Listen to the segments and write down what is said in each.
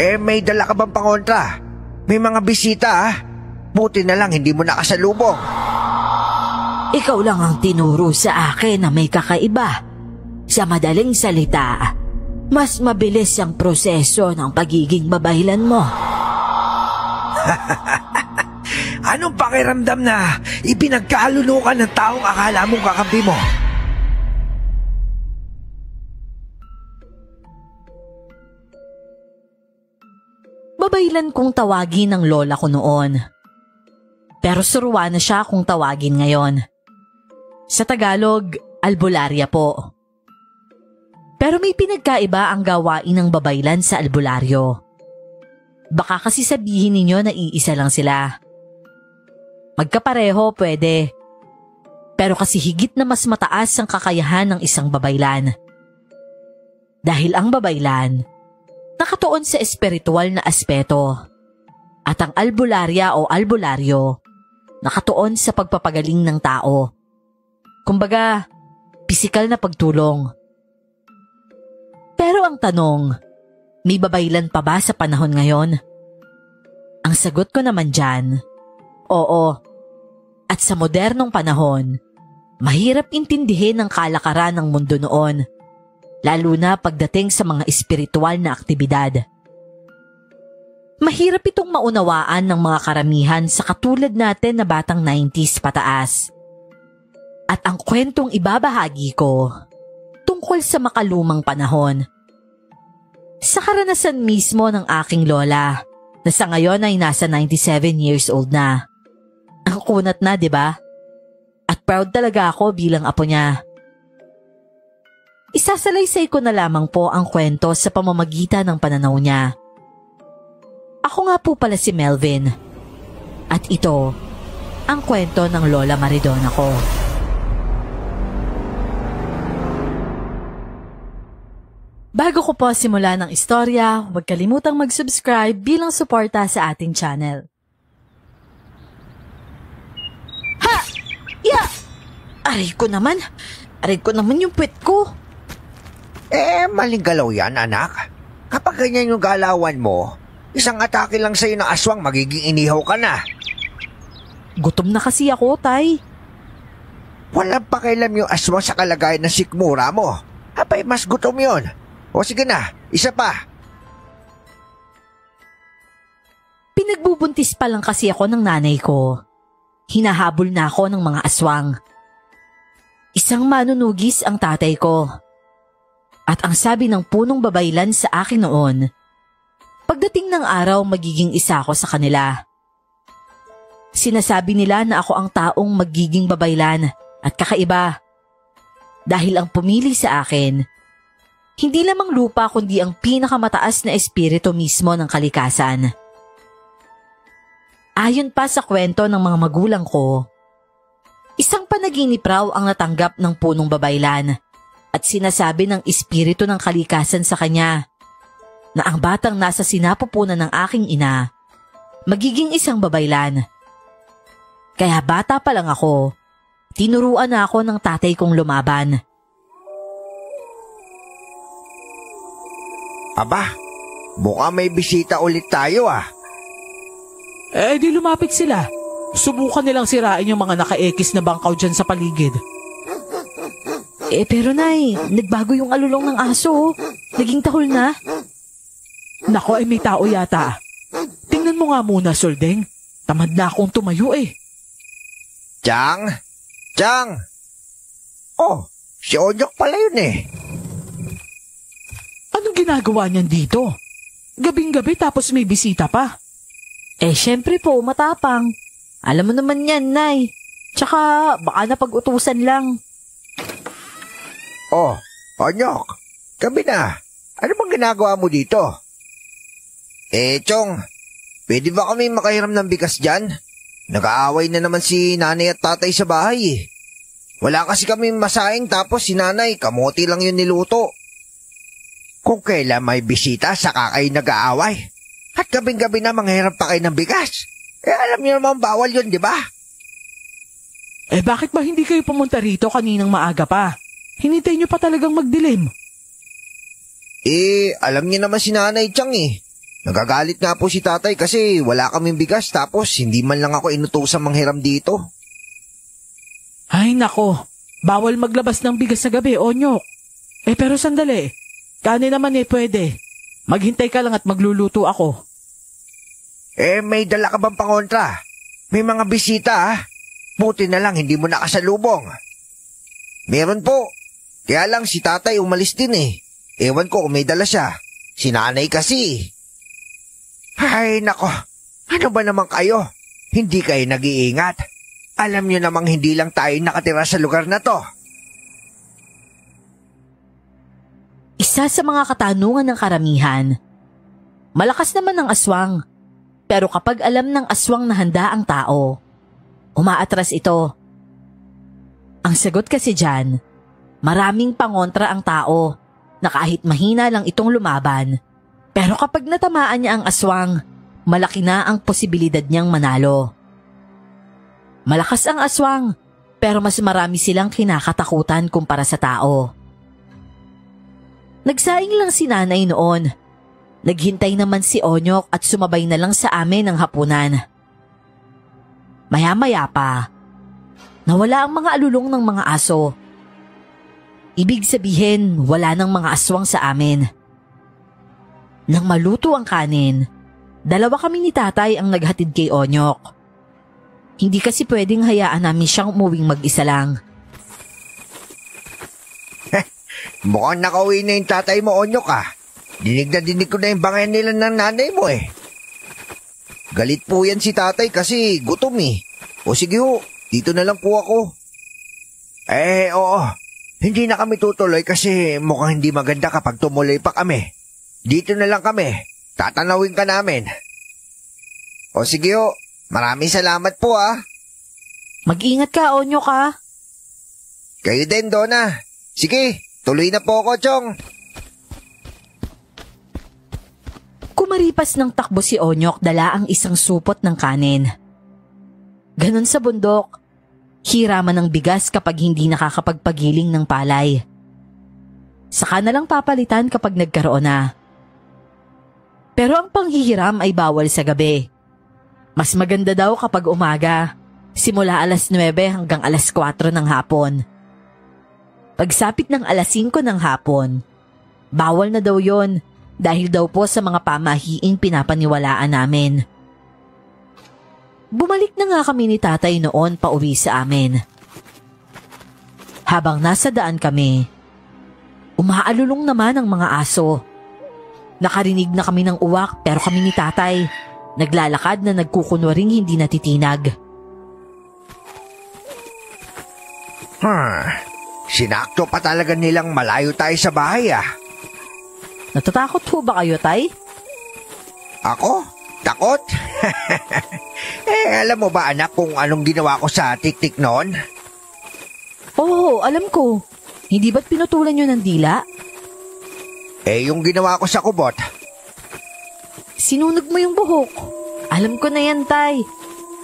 May dala ka bang pangontra? May mga bisita Buti na lang hindi mo nakasalubong. Ikaw lang ang tinuro sa akin na may kakaiba. Sa madaling salita, mas mabilis ang proseso ng pagiging babaylan mo. Anong pakiramdam na ipinagkalulukan ng taong akala mong kakampi mo? Babaylan kong tawagin ng lola ko noon. Pero suruwa na siya kung tawagin ngayon. Sa Tagalog, albularya po. Pero may pinagkaiba ang gawain ng babaylan sa albularyo. Baka kasi sabihin ninyo na iisa lang sila. Magkapareho pwede. Pero kasi higit na mas mataas ang kakayahan ng isang babaylan. Dahil ang babaylan, nakatuon sa espiritual na aspeto. At ang albularya o albularyo, nakatuon sa pagpapagaling ng tao. Kumbaga, pisikal na pagtulong. Pero ang tanong, may babaylan pa ba sa panahon ngayon? Ang sagot ko naman dyan, oo. At sa modernong panahon, mahirap intindihin ang kalakaran ng mundo noon, lalo na pagdating sa mga espiritual na aktibidad. Mahirap itong maunawaan ng mga karamihan sa katulad natin na batang 90s pataas. At ang kwentong ibabahagi ko, tungkol sa makalumang panahon. Sa karanasan mismo ng aking lola, na sa ngayon ay nasa 97 years old na. Ang kunat na, di ba? At proud talaga ako bilang apo niya. Isasalaysay ko na lamang po ang kwento sa pamamagitan ng pananaw niya. Ako nga po pala si Melvin. At ito, ang kwento ng Lola Maridona ko. Bago ko po simula ng istorya, huwag kalimutang mag-subscribe bilang suporta sa ating channel. Ha! Ya! Aray ko naman yung puwet ko. Maling galaw yan, anak. Kapag ganyan yung galawan mo, isang atake lang sa'yo ng aswang magiging inihaw ka na. Gutom na kasi ako, tay. Walang pakialam yung aswang sa kalagayan ng sikmura mo. Abay, mas gutom yun. O sige na, isa pa. Pinagbubuntis pa lang kasi ako ng nanay ko. Hinahabol na ako ng mga aswang. Isang manunugis ang tatay ko. At ang sabi ng punong babaylan sa akin noon, pagdating ng araw magiging isa ako sa kanila. Sinasabi nila na ako ang taong magiging babaylan at kakaiba. Dahil ang pumili sa akin, hindi lamang lupa kundi ang pinakamataas na espiritu mismo ng kalikasan. Ayon pa sa kwento ng mga magulang ko, isang panaginip raw ang natanggap ng punong babaylan at sinasabi ng espiritu ng kalikasan sa kanya na ang batang nasa sinapupunan ng aking ina magiging isang babaylan. Kaya bata pa lang ako, tinuruan na ako ng tatay kong lumaban. Aba, mukhang may bisita ulit tayo di lumapit sila. Subukan nilang sirain yung mga naka-ekis na bangkaw dyan sa paligid. Pero nay, nagbago yung alulong ng aso. Naging tahol na. Nako, may tao yata. Tingnan mo nga muna, Soldeng. Tamad na akong tumayo Chang? Chang? Oh, si Onyok pala yun Anong ginagawa niyan dito? Gabing-gabi tapos may bisita pa. Syempre po, matapang. Alam mo naman yan, nay. Tsaka, baka napag-utusan lang. Oh, Onyok, gabi na. Ano bang ginagawa mo dito? Chong, pwede ba kami makahiram ng bigas dyan? Nag-aaway na naman si nanay at tatay sa bahay Wala kasi kami masaing tapos si nanay, kamote lang yun niluto. Kung kailan may bisita, saka kayo nag-aaway. At gabing-gabi na manghiram pa kayo ng bigas. Alam niyo naman bawal yun, di ba? Bakit ba hindi kayo pumunta rito kaninang maaga pa? Hinintay niyo pa talagang magdilim. Alam niyo naman si Nanay Chang Nagagalit nga po si tatay kasi wala kaming bigas tapos hindi man lang ako inutusang manghiram dito. Ay nako, bawal maglabas ng bigas sa gabi, Onyok. Pero sandali, kanin naman pwede. Maghintay ka lang at magluluto ako. May dala ka bang pangontra? May mga bisita Buti na lang hindi mo nakasalubong. Meron po. Kaya lang si tatay umalis din Ewan ko kung may dala siya. Si nanay kasi. Ay nako, ano ba naman kayo? Hindi kayo nag-iingat. Alam niyo namang hindi lang tayo nakatira sa lugar na to. Isa sa mga katanungan ng karamihan. Malakas naman ang aswang. Pero kapag alam ng aswang na handa ang tao, umaatras ito. Ang sagot kasi dyan, maraming pangontra ang tao na kahit mahina lang itong lumaban. Pero kapag natamaan niya ang aswang, malaki na ang posibilidad niyang manalo. Malakas ang aswang, pero mas marami silang kinakatakutan kumpara sa tao. Nagsaing lang si nanay noon. Naghintay naman si Onyok at sumabay na lang sa amin ng hapunan. Maya-maya pa, nawala ang mga alulong ng mga aso. Ibig sabihin, wala ng mga aswang sa amin. Nang maluto ang kanin, dalawa kami ni tatay ang naghatid kay Onyok. Hindi kasi pwedeng hayaan namin siyang umuwing mag-isa lang. Mukhang nakauwi na yung tatay mo, Onyok Dinig na dinig ko na yung bangayan nila ng nanay mo Galit po yan si tatay kasi gutom O sige ho, dito na lang po ako. Oo. Hindi na kami tutuloy kasi mukhang hindi maganda kapag tumuloy pa kami. Dito na lang kami. Tatanawin ka namin. O sige ho, maraming salamat po Mag-ingat ka, Onyok Kayo din, Donna. Sige, tuloy na po ako, Chong. Kumaripas ng takbo si Onyok dala ang isang supot ng kanin. Ganon sa bundok, hiraman ng bigas kapag hindi nakakapagpagiling ng palay. Saka na lang papalitan kapag nagkaroon na. Pero ang panghihiram ay bawal sa gabi. Mas maganda daw kapag umaga, simula alas 9 hanggang alas 4 ng hapon. Pagsapit ng alas 5 ng hapon, bawal na daw yon dahil daw po sa mga pamahiing pinapaniwalaan namin. Bumalik na nga kami ni tatay noon pauwi sa amin. Habang nasa daan kami, umaalulong naman ang mga aso. Nakarinig na kami ng uwak pero kami ni tatay, naglalakad na nagkukunwaring hindi natitinag. Sinakto pa talaga nilang malayo tayo sa bahay Natatakot ho ba kayo, tay? Ako? Takot? Alam mo ba anak kung anong ginawa ko sa tik-tik noon? Oo, alam ko. Hindi ba't pinutulan nyo ng dila? Yung ginawa ko sa kubot. Sinunog mo yung buhok. Alam ko na yan, tay.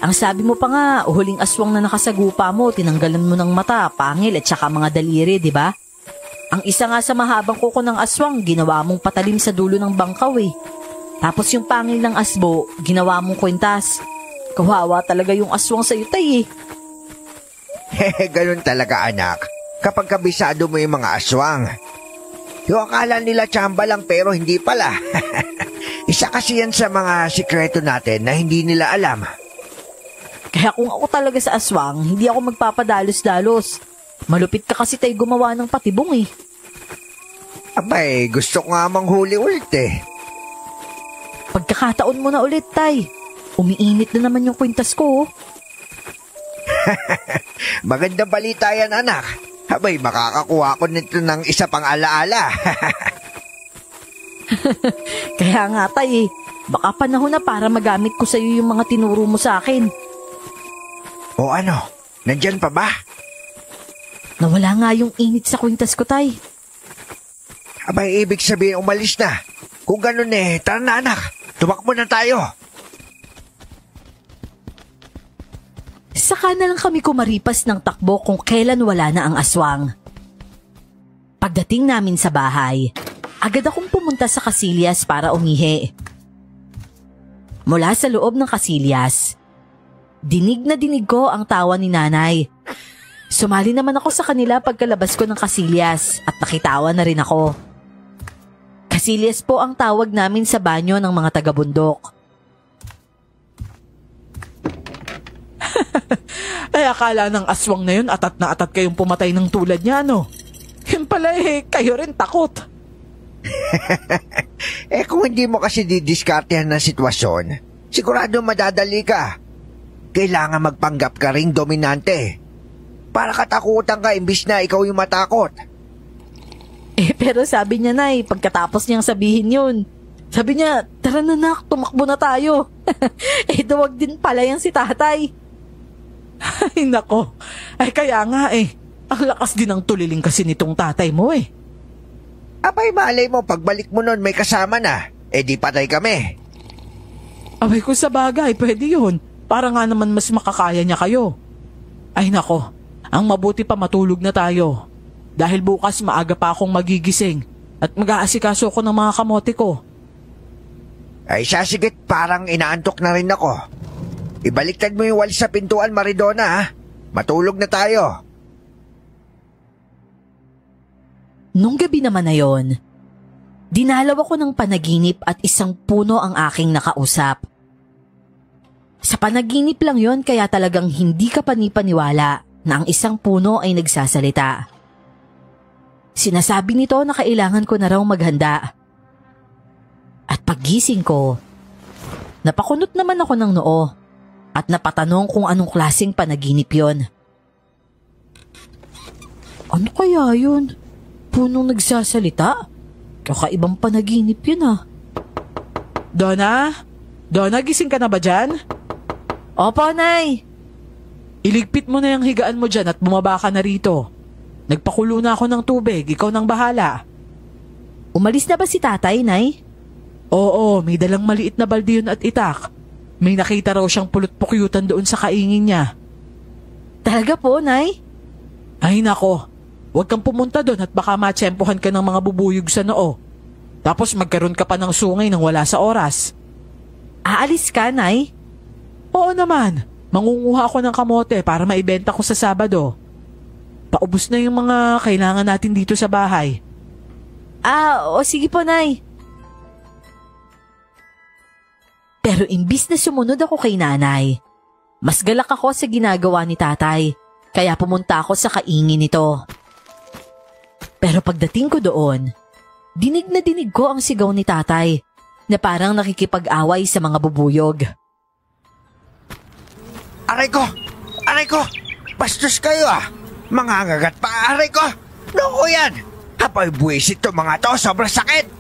Ang sabi mo pa nga, huling aswang na nakasagupa mo, tinanggalan mo ng mata, pangil at saka mga daliri, di ba? Ang isa nga sa mahabang kuko ng aswang, ginawa mong patalim sa dulo ng bangkaw Tapos yung pangil ng asbo, ginawa mong kwintas. Kawawa talaga yung aswang sa'yo, tay Ganun talaga anak. Kapag kabisado mo yung mga aswang. Yung akala nila tsamba lang pero hindi pala. Isa kasi yan sa mga sikreto natin na hindi nila alam. Kaya kung ako talaga sa aswang, hindi ako magpapadalos-dalos. Malupit ka kasi tayo gumawa ng patibong Abay, gusto ko nga manghuli ulit Pagkakataon mo na ulit, tay. Umiinit na naman yung kwintas ko Magandang balita yan anak. Abay, makakakuha ko nito ng isa pang alaala. Kaya nga, tay baka panahon na para magamit ko sa'yo yung mga tinuro mo sa akin. O ano, nandyan pa ba? Nawala nga yung init sa kwintas ko, tay. Abay, ibig sabihin umalis na. Kung ganun tara na anak. Tumakbo na tayo. Saka na lang kami kumaripas ng takbo kung kailan wala na ang aswang. Pagdating namin sa bahay, agad akong pumunta sa Casillas para umihi. mula sa loob ng kasilyas. Dinig na dinig ko ang tawa ni nanay. Sumali naman ako sa kanila pagkalabas ko ng kasilyas at nakitawa na rin ako. Kasilyas po ang tawag namin sa banyo ng mga taga-bundok. Ay, akala ng aswang na yun atat na atat kayong pumatay ng tulad niya, no? Yun pala kayo rin takot. Kung hindi mo kasi didiskartehan ng sitwasyon, sigurado madadali ka. Kailangan magpanggap ka ring dominante. Para katakutan ka imbis na ikaw yung matakot. Pero sabi niya, Nay, pagkatapos niyang sabihin yun, sabi niya, tara na nak, tumakbo na tayo. Duwag din pala yan si tatay. Ay, nako. Ay, kaya nga ang lakas din ng tuliling kasi nitong tatay mo Abay, malay mo, pagbalik mo nun may kasama na. Di patay kami. Abay, kung sa bagay, pwede yun. Para nga naman mas makakaya niya kayo. Ay, nako. Ang mabuti pa matulog na tayo. Dahil bukas maaga pa akong magigising at mag-aasikaso ko ng mga kamote ko. Ay, sasigit, parang inaantok na rin ako. Ibaliktad mo yung walis sa pintuan, Maridona, ha? Matulog na tayo. Nung gabi naman na yon, dinalaw ako ng panaginip at isang puno ang aking nakausap. Sa panaginip lang yon kaya talagang hindi ka panipaniwala na ang isang puno ay nagsasalita. Sinasabi nito na kailangan ko na raw maghanda. At paggising ko, napakunot naman ako ng noo at napatanong kung anong klaseng panaginip yon. Ano kaya yun? Punong nagsasalita? Kakaibang panaginip yun Donna? Donna, gising ka na ba dyan? Opo, Nay. Iligpit mo na yung higaan mo dyan at bumaba ka na rito. Nagpakulo na ako ng tubig, ikaw nang bahala. Umalis na ba si tatay, Nay? Oo, may dalang maliit na balde yun at itak. May nakita raw siyang pulot-pukyutan doon sa kaingin niya. Talaga po, Nay? Ay nako, huwag kang pumunta doon at baka matsempohan ka ng mga bubuyog sa noo. Tapos magkaroon ka pa ng sungay nang wala sa oras. Aalis ka, Nay? Oo naman, mangunguha ako ng kamote para maibenta ko sa Sabado. Paubos na yung mga kailangan natin dito sa bahay. O sige po, Nay. Pero imbis na sumunod ako kay nanay, mas galak ako sa ginagawa ni tatay, kaya pumunta ako sa kaingin nito. Pero pagdating ko doon, dinig na dinig ko ang sigaw ni tatay na parang nakikipag-away sa mga bubuyog. Aray ko! Aray ko! Bastos kayo Mangangagat pa, aray ko! Naku yan! Hapay buwisit to mga to, sobrang sakit!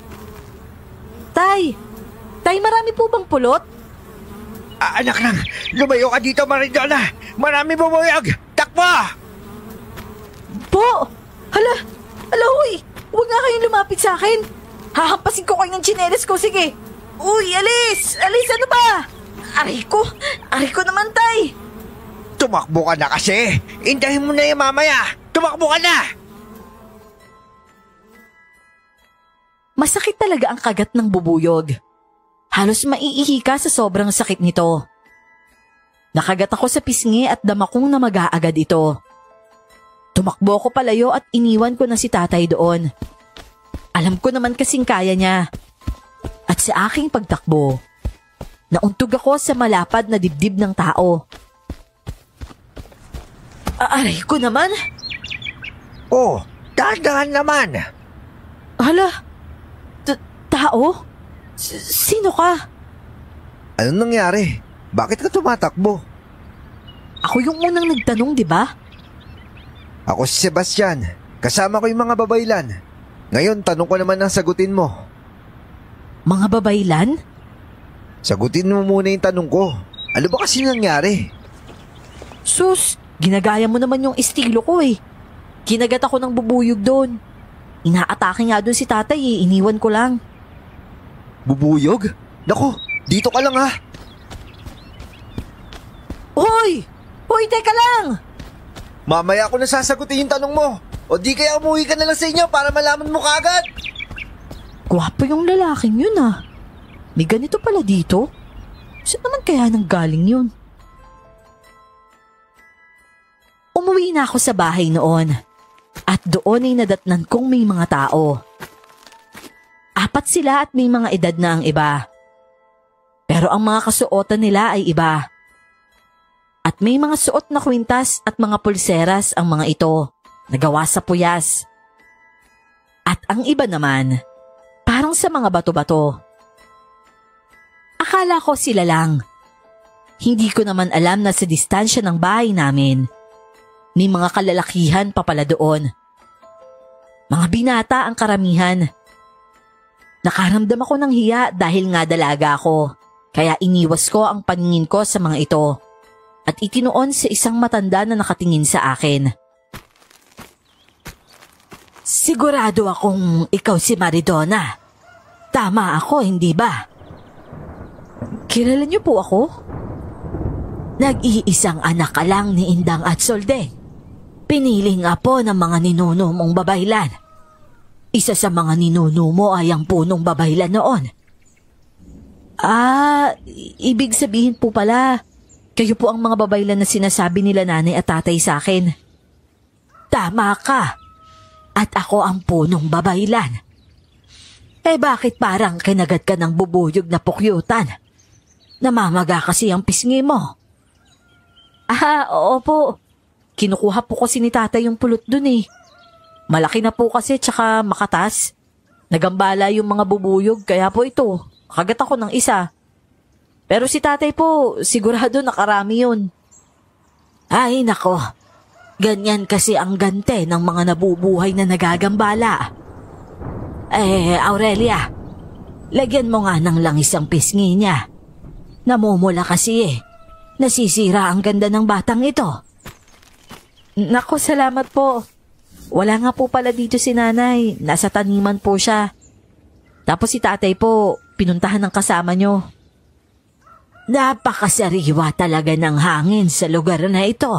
Tay! Tay, marami po bang pulot? Anak lang, lumayo ka dito, Maridona! Marami bumuyog! Takbo! Po! Hala! Huy! Huwag nga kayong lumapit sa akin! Hahampasin ko kayo ng tsinelas ko, sige! Uy, alis! Alis, ano ba? Aray ko naman, Tay! Tumakbo ka na kasi! Intahin mo na yung mamaya! Tumakbo ka na! Masakit talaga ang kagat ng bubuyog. Halos maiihi ka sa sobrang sakit nito. Nakagat ako sa pisngi at dama kong namaga agad ito. Tumakbo ako palayo at iniwan ko na si tatay doon. Alam ko naman kasing kaya niya. At sa aking pagtakbo, nauntog ako sa malapad na dibdib ng tao. Aray ko naman! Oh, dahan-dahan naman! Hala! Tao? Sino ka? Anong nangyari? Bakit ka tumatakbo? Ako yung unang nagtanong, di ba? Ako si Sebastian. Kasama ko yung mga babaylan. Ngayon, tanong ko naman ang sagutin mo. Mga babaylan? Sagutin mo muna yung tanong ko. Ano ba kasi nangyari? Sus, ginagaya mo naman yung estilo ko Kinagat ako ng bubuyog doon. Inaatake nga doon si tatay iniwan ko lang. Bubuyog? Naku, dito ka lang Hoy! Hoy, teka lang! Mamaya ako na sasagutin yung tanong mo. O di kaya umuwi ka na lang sa inyo para malaman mo kaagad. Gwapo yung lalaking yun May ganito pala dito. Saan naman kaya nang galing yun? Umuwi na ako sa bahay noon at doon ay nadatnan kong may mga tao. 4 sila at may mga edad na ang iba. Pero ang mga kasuotan nila ay iba. At may mga suot na kwintas at mga pulseras ang mga ito, nagawa sa puyas. At ang iba naman, parang sa mga bato-bato. Akala ko sila lang. Hindi ko naman alam na sa distansya ng bahay namin, may mga kalalakihan pa pala doon. Mga binata ang karamihan. Nakaramdam ako ng hiya dahil nga dalaga ako, kaya iniwas ko ang paningin ko sa mga ito at itinoon sa isang matanda na nakatingin sa akin. Sigurado akong ikaw si Maridona. Tama ako, hindi ba? Kilala niyo po ako? Nag-iisang anak ka lang ni Indang at Soldeng. Piniling apo ng mga ninuno mong babaylan. Isa sa mga ninuno mo ay ang punong babaylan noon. Ibig sabihin po pala, kayo po ang mga babaylan na sinasabi nila nanay at tatay sa akin. Tama ka. At ako ang punong babaylan. Bakit parang kinagat ka ng bubuyog na pukyutan? Namamaga kasi ang pisngi mo. Oo po. Kinukuha po kasi ni tatay yung pulot dun eh. Malaki na po kasi tsaka makatas. Nagambala yung mga bubuyog kaya po ito. Kagat ako ng isa. Pero si tatay po, sigurado nakarami yun. Ay nako, ganyan kasi ang gante ng mga nabubuhay na nagagambala. Aurelia, lagyan mo nga ng langis ang pisngi niya. Namumula kasi eh. Nasisira ang ganda ng batang ito. Nako, salamat po. Wala nga po pala dito si nanay. Nasa taniman po siya. Tapos si tatay po, pinuntahan ng kasama nyo. Napakasariwa talaga ng hangin sa lugar na ito.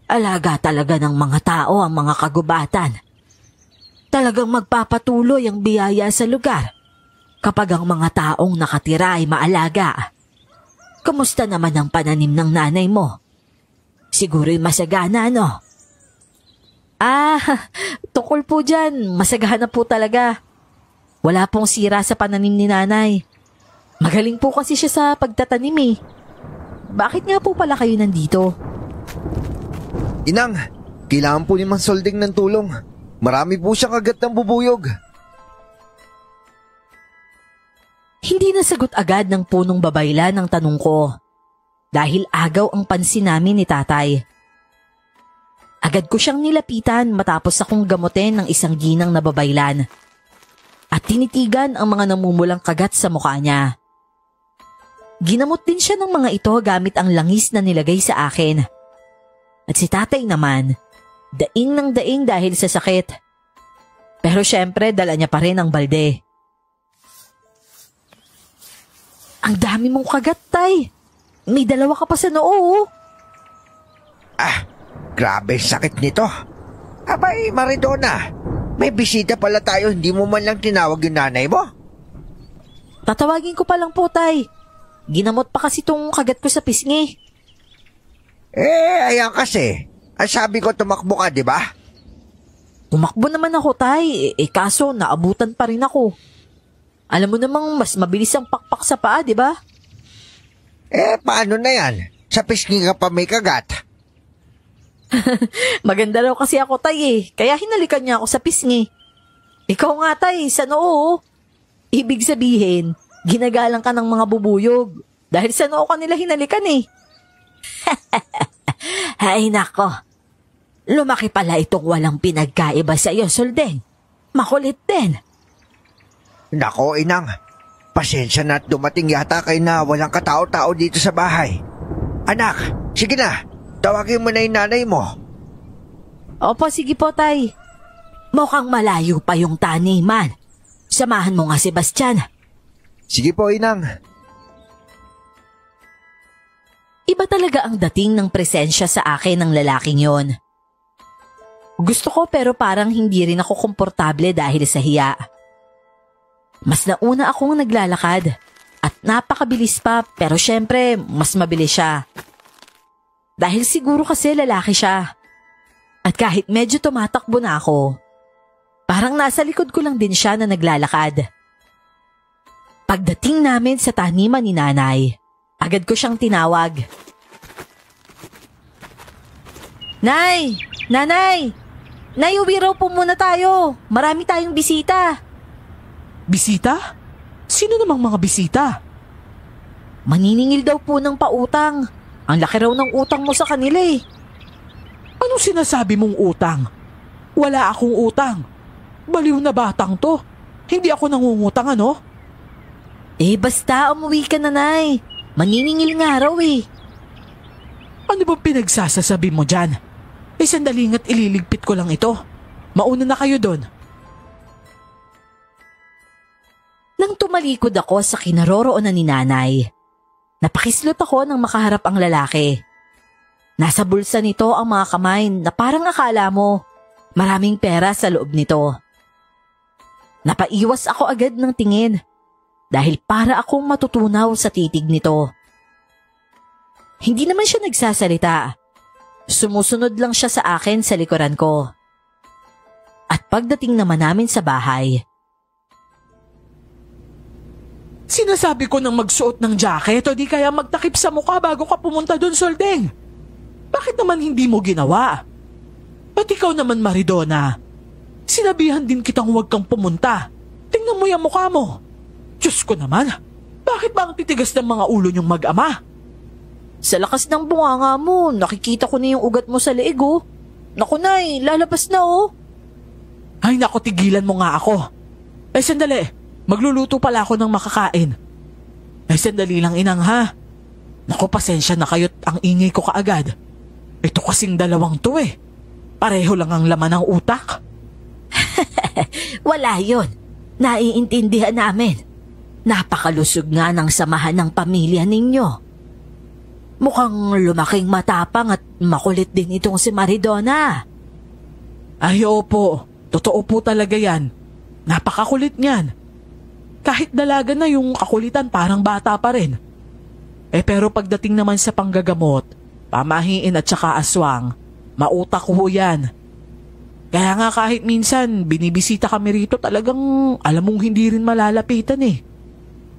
Alaga talaga ng mga tao ang mga kagubatan. Talagang magpapatuloy ang biyaya sa lugar kapag ang mga taong nakatira ay maalaga. Kumusta naman ang pananim ng nanay mo? Siguro'y masagana, no? Tungkol po dyan, masagana po talaga. Wala pong sira sa pananim ni nanay. Magaling po kasi siya sa pagtatanim eh. Bakit nga po pala kayo nandito? Inang, kailangan po ni Mang Soldeng ng tulong. Marami po siyang kagat ng bubuyog. Hindi nasagot agad ng punong babaylan ang tanong ko dahil agaw ang pansin namin ni tatay. Agad ko siyang nilapitan matapos akong gamutin ng isang ginang na babaylan at tinitigan ang mga namumulang kagat sa mukha niya. Ginamot din siya ng mga ito gamit ang langis na nilagay sa akin. At si tatay naman, daing ng daing dahil sa sakit. Pero syempre dala niya pa rin ang balde. Ang dami mong kagat, tay. May 2 ka pa sa noo. Grabe sakit nito. Abay, Maridona, may bisita pala tayo, hindi mo man lang tinawag yung nanay mo? Tatawagin ko pa lang po, tay. Ginamot pa kasi tong kagat ko sa pisngi. Ayan kasi. Ang sabi ko tumakbo ka, di ba? Tumakbo naman ako, tay. Kaso naabutan pa rin ako. Alam mo namang mas mabilis ang pakpak sa paa, di ba? Paano na yan? Sa pisngi ka pa may kagat. Maganda raw kasi ako, tay kaya hinalikan niya ako sa pisngi. Ikaw nga, tay, sa noo. Ibig sabihin, ginagalang ka ng mga bubuyog dahil sa noo ka nila hinalikan eh. Ay nako, lumaki pala itong walang pinagkaiba sa iyo, Soldeng. Makulit din. Nako, Inang. Pasensya na at dumating yata kay na walang katao-tao dito sa bahay. Anak, sige na. Tawagin mo na yung nanay mo. Opo, sige po, tay. Mukhang malayo pa yung taniman. Samahan mo nga si Bastian. Sige po, Inang. Iba talaga ang dating ng presensya sa akin ng lalaking yon. Gusto ko pero parang hindi rin ako komportable dahil sa hiya. Mas nauna akong naglalakad At napakabilis pa, pero syempre mas mabilis siya. Dahil siguro kasi lalaki siya. At kahit medyo tumatakbo na ako, parang nasa likod ko lang din siya na naglalakad. Pagdating namin sa taniman ni nanay, agad ko siyang tinawag. Nay! Nanay! Nay, uwi raw po muna tayo. Marami tayong bisita. Bisita? Sino namang mga bisita? Maniningil daw po ng pautang. Ang laki raw ng utang mo sa kanila eh. Anong sinasabi mong utang? Wala akong utang. Baliw na batang to. Hindi ako nangungutang ano? Eh basta umuwi ka na, Nay. Maniningil nga raw eh. Ano bang pinagsasasabi mo dyan? Eh sandali nga't ililigpit ko lang ito. Mauna na kayo doon. Nang tumalikod ako sa kinaroroonan ni nanay, napakislot ako nang makaharap ang lalaki. Nasa bulsa nito ang mga kamay na parang akala mo maraming pera sa loob nito. Napaiwas ako agad ng tingin dahil para akong matutunaw sa titig nito. Hindi naman siya nagsasalita. Sumusunod lang siya sa akin sa likuran ko. At pagdating naman namin sa bahay, sinasabi ko nang magsuot ng jacket o di kaya magtakip sa mukha bago ka pumunta doon, Soldeng. Bakit naman hindi mo ginawa? At ikaw naman, Maridona, sinabihan din kitang huwag kang pumunta. Tingnan mo yung mukha mo. Diyos ko naman, bakit ba ang titigas ng mga ulo niyong mag-ama? sa lakas ng bunganga mo, nakikita ko na yung ugat mo sa leeg oh. Naku Nay, lalabas na oh. Ay naku, tigilan mo nga ako. Eh sandali, magluluto pala ako ng makakain. Eh sandali lang inang ha. Naku, pasensya na kayo't ang ingay ko kaagad. Ito kasing dalawang to eh. Pareho lang ang laman ng utak. Wala yun. Naiintindihan namin. Napakalusog nga ng samahan ng pamilya ninyo. Mukhang lumaking matapang at makulit din itong si Maridona. Ay opo, totoo po talaga yan. Napakakulit niyan. Kahit dalaga na yung kakulitan parang bata pa rin. Eh pero pagdating naman sa panggagamot, pamahiin at saka aswang, mautak ho yan. Kaya nga kahit minsan binibisita kami rito talagang alam mong hindi rin malalapitan eh.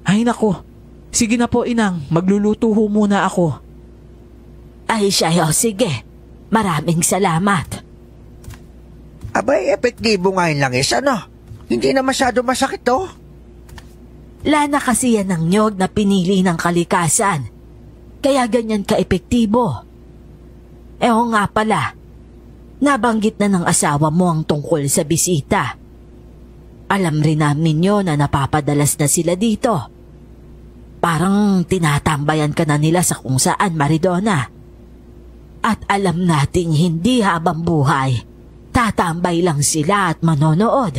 Ay nako, sige na po inang, magluluto ho muna ako. Ay siya, sige. Maraming salamat. Abay, epektibo nga yung langis, ano? Hindi na masyado masakit to. Lana kasi yan ng nyog na pinili ng kalikasan. Kaya ganyan ka-epektibo. O nga pala, nabanggit na ng asawa mo ang tungkol sa bisita. Alam rin namin yun na napapadalas na sila dito. Parang tinatambayan ka na nila sa kung saan, Maridona. At alam nating hindi habang buhay, tatambay lang sila at manonood.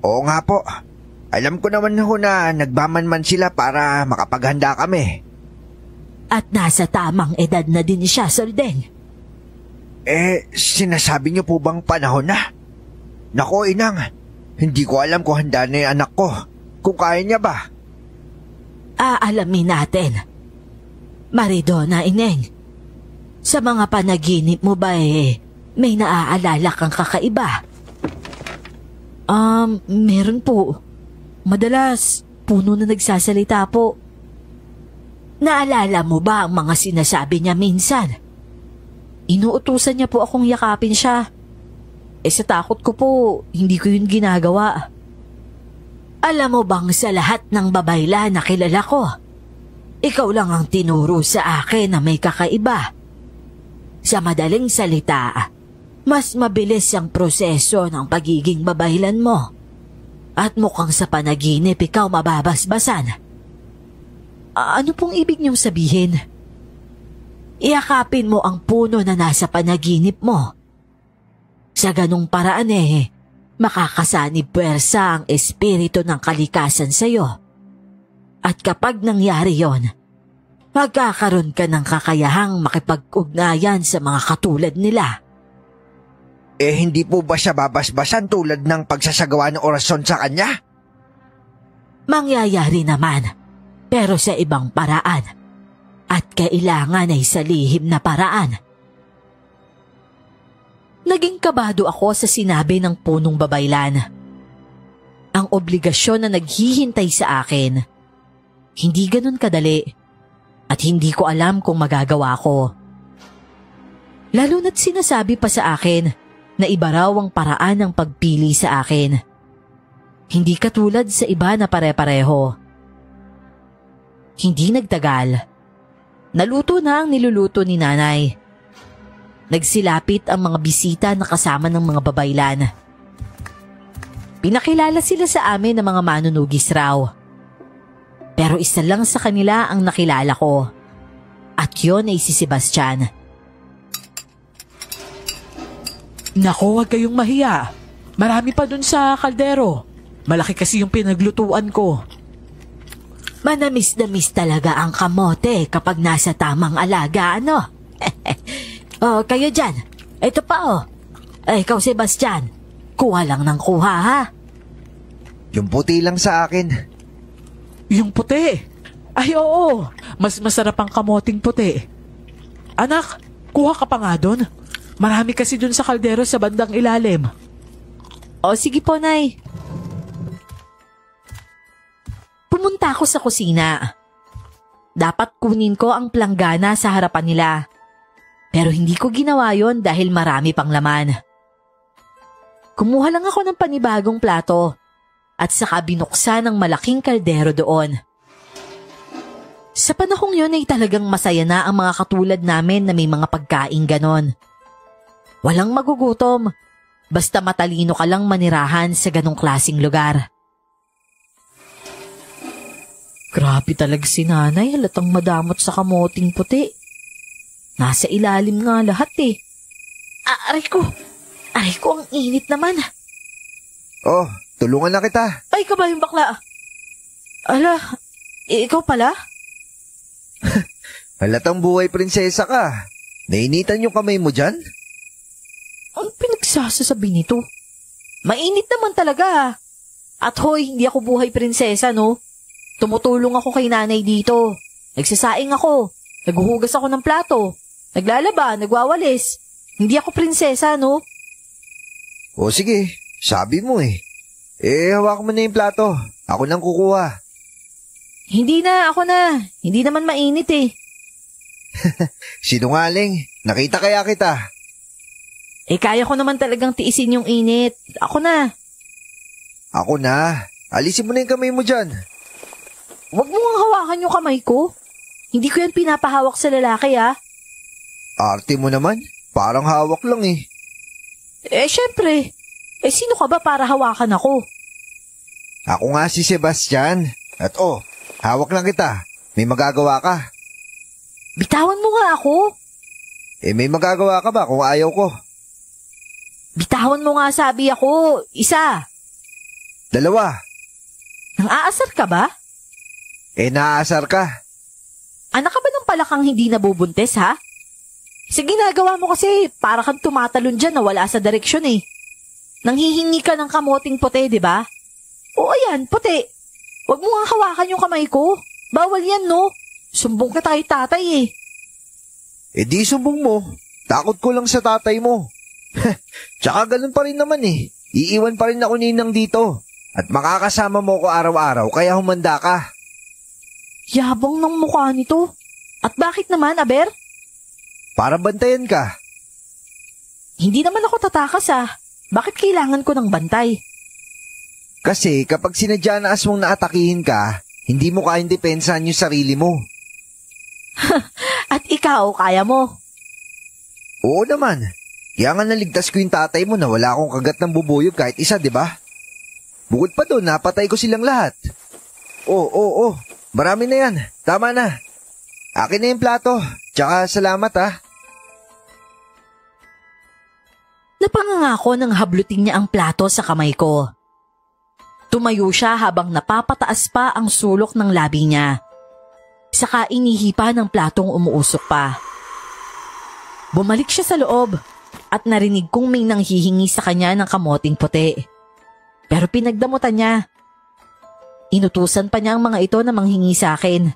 Oo nga po. Alam ko naman ho na nagbamanman sila para makapaghanda kami. At nasa tamang edad na din siya, Soldeng. Sinasabi niyo po bang panahon na? Nako, inang, hindi ko alam kung handa na yung anak ko. Kung kaya niya ba? Aalamin natin. Maridona, ineng. Sa mga panaginip mo ba may naaalala kang kakaiba? Meron po. Madalas, puno na nagsasalita po. Naalala mo ba ang mga sinasabi niya minsan? Inuutusan niya po akong yakapin siya. Sa takot ko po, hindi ko yun ginagawa. Alam mo bang sa lahat ng babayla na kilala ko, ikaw lang ang tinuro sa akin na may kakaiba. Sa madaling salita, mas mabilis ang proseso ng pagiging babaylan mo. At mukhang sa panaginip ikaw mababasbasan. Ano pong ibig niyong sabihin? Iyakapin mo ang puno na nasa panaginip mo. Sa ganung paraan makakasanib puwersa ang espiritu ng kalikasan sa iyo. At kapag nangyari yon, magkakaroon ka ng kakayahang makipag-ugnayan sa mga katulad nila. Hindi po ba siya babasbasan tulad ng pagsasagawa ng orasyon sa kanya? Mangyayari naman, pero sa ibang paraan. At kailangan ay sa lihim na paraan. Naging kabado ako sa sinabi ng punong babaylan. Ang obligasyon na naghihintay sa akin, hindi ganun kadali at hindi ko alam kung magagawa ko. Lalo na't sinasabi pa sa akin na iba raw ang paraan ng pagpili sa akin. Hindi katulad sa iba na pare-pareho. Hindi nagtagal. Naluto na ang niluluto ni nanay. Nagsilapit ang mga bisita na kasama ng mga babaylan. Pinakilala sila sa amin ng mga manunugis raw. Pero isa lang sa kanila ang nakilala ko. At yon ay si Sebastian. Nako, huwag kayong mahiya. Marami pa dun sa kaldero. Malaki kasi yung pinaglutuan ko. Manamis-namis talaga ang kamote kapag nasa tamang alaga, ano? Oh, kayo dyan. Ito pa oh. Ikaw, Sebastian. Kuha lang ng kuha, ha? Yung puti lang sa akin. Yung puti. Ay, oo. Mas masarap ang kamoting puti. Anak, kuha ka pa nga dun. Marami kasi dun sa kaldero sa bandang ilalim. O, sige po, Nay. Pumunta ako sa kusina. Dapat kunin ko ang planggana sa harapan nila. Pero hindi ko ginawa yon dahil marami pang laman. Kumuha lang ako ng panibagong plato at saka binuksan ang malaking kaldero doon. Sa panahong yon ay talagang masaya na ang mga katulad namin na may mga pagkain ganon. Walang magugutom, basta matalino ka lang manirahan sa ganong klaseng lugar. Grabe talaga si nanay, halatang madamot sa kamoting puti. Nasa ilalim nga lahat eh. Aray ko, ang init naman. Oh, tulungan na kita. Ay, ka ba yung bakla? Ala, ikaw pala? Halatang buhay prinsesa ka. Nainitan yung kamay mo dyan? Ang pinagsasasabi nito? Mainit naman talaga. At hoy, hindi ako buhay prinsesa, no? Tumutulong ako kay nanay dito. Nagsasaing ako. Naghuhugas ako ng plato. Naglalaba, nagwawalis. Hindi ako prinsesa, no? O sige, sabi mo eh. Hawak mo na yung plato. Ako nang kukuha. Hindi na, ako na. Hindi naman mainit eh. Sinungaling, nakita kaya kita. Kaya ko naman talagang tiisin yung init. Ako na. Ako na. Alisin mo na yung kamay mo dyan. Huwag mo nga hawakan yung kamay ko. Hindi ko yan pinapahawak sa lalaki, ha? Arte mo naman. Parang hawak lang eh. Syempre. Sino ka ba para hawakan ako? Ako nga si Sebastian. At hawak lang kita. May magagawa ka. Bitawan mo nga ako. May magagawa ka ba kung ayaw ko? Bitawan mo nga sabi ako. Isa. 2. Nang aasar ka ba? Naaasar ka. Anak ka ba ng palakang hindi nabubuntis, ha? Sa ginagawa mo kasi, para kang tumatalon dyan na wala sa direksyon eh. Nanghihingi ka ng kamoting puti, di ba? O ayan, puti. Huwag mo nga hawakan yung kamay ko. Bawal yan, no? Sumbong ka tayo tatay eh. Di sumbong mo. Takot ko lang sa tatay mo. Tsaka ganun pa rin naman eh. Iiwan pa rin ako ninang dito. At makakasama mo ko araw-araw kaya humanda ka. Yabang ng mukha nito. At bakit naman, Aber? Para bantayan ka. Hindi naman ako tatakas Bakit kailangan ko ng bantay? Kasi kapag sinadya na aswang naatakihin ka, hindi mo kayang depensahan yung sarili mo. At ikaw, kaya mo? Oo naman. Kaya nga naligtas ko yung tatay mo na wala akong kagat ng bubuyog kahit isa, di ba? Bukod pa doon, napatay ko silang lahat. Oo. Marami na yan. Tama na. Akin na yung plato. Tsaka salamat Napangangako ng hablutin niya ang plato sa kamay ko. Tumayo siya habang napapataas pa ang sulok ng labi niya. Saka inihipa ng platong umuusok pa. Bumalik siya sa loob at narinig kong may nanghihingi sa kanya ng kamoting puti. Pero pinagdamutan niya. Inutusan pa niya ang mga ito na manghingi sa akin.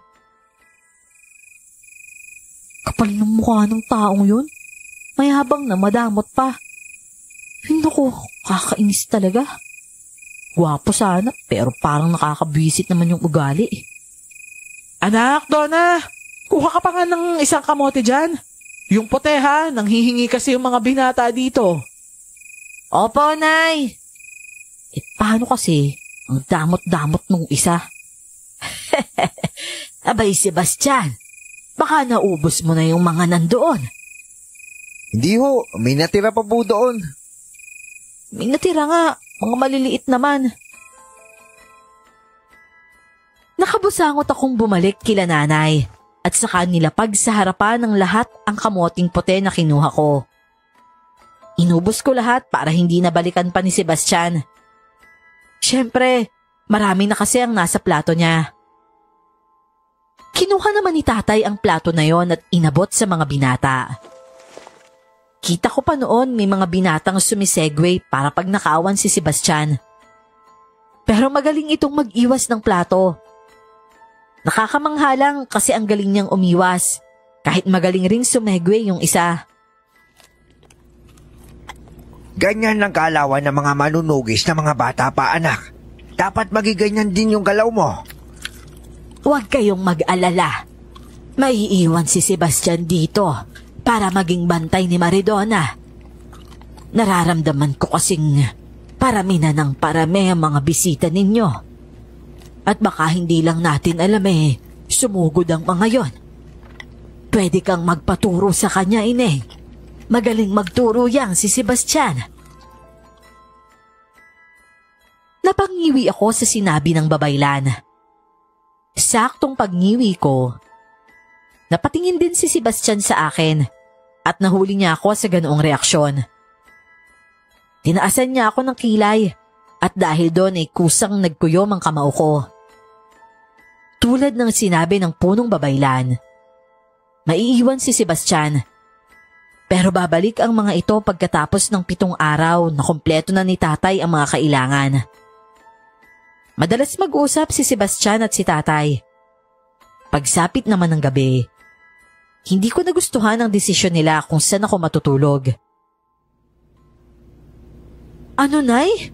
Kapal ng mukha ng taong yun. Mayabang na madamot pa. Naku, kakainis talaga. Gwapo sana, pero parang nakakabwisit naman yung ugali. Anak, Donna, kuha ka pa nga ng isang kamote dyan. Yung puti ha, nanghihingi kasi yung mga binata dito. Opo, Nay. Paano kasi? Ang damot-damot nung isa. Abay, Sebastian, baka naubos mo na yung mga nandoon. Hindi ho, may natira pa po doon. May natira nga, mga maliliit naman. Nakabusangot akong bumalik kila nanay at saka nilapag sa harapan ng lahat ang kamoting puti na kinuha ko. Inubos ko lahat para hindi nabalikan pa ni Sebastian. Siyempre, marami na kasi ang nasa plato niya. Kinuha naman ni tatay ang plato na yon at inabot sa mga binata. Kita ko pa noon may mga binatang sumisegway para pag nakawan si Sebastian. Pero magaling itong mag-iwas ng plato. Nakakamangha lang kasi ang galing niyang umiwas, kahit magaling ring sumegway yung isa. Ganyan lang kaalawan ng mga manunugis na mga bata pa, anak. Dapat magiganyan din yung galaw mo. Huwag kayong mag-alala. Maiiwan si Sebastian dito para maging bantay ni Maridona. Nararamdaman ko kasing parami na ng parami ang mga bisita ninyo. At baka hindi lang natin alam sumugod ang mga yon. Pwede kang magpaturo sa kanya, Ineng. Magaling magturo yang si Sebastian. Napangiwi ako sa sinabi ng babaylan. Saktong pagngiwi ko, napatingin din si Sebastian sa akin at nahuli niya ako sa ganoong reaksyon. Tinaasan niya ako ng kilay at dahil doon kusang nagkuyom ang kamao ko. Tulad ng sinabi ng punong babaylan, maiiwan si Sebastian. Pero babalik ang mga ito pagkatapos ng 7 araw na kumpleto na ni tatay ang mga kailangan. Madalas mag-usap si Sebastian at si tatay. Pagsapit naman ng gabi, hindi ko nagustuhan ang desisyon nila kung saan ako matutulog. Ano, Nay?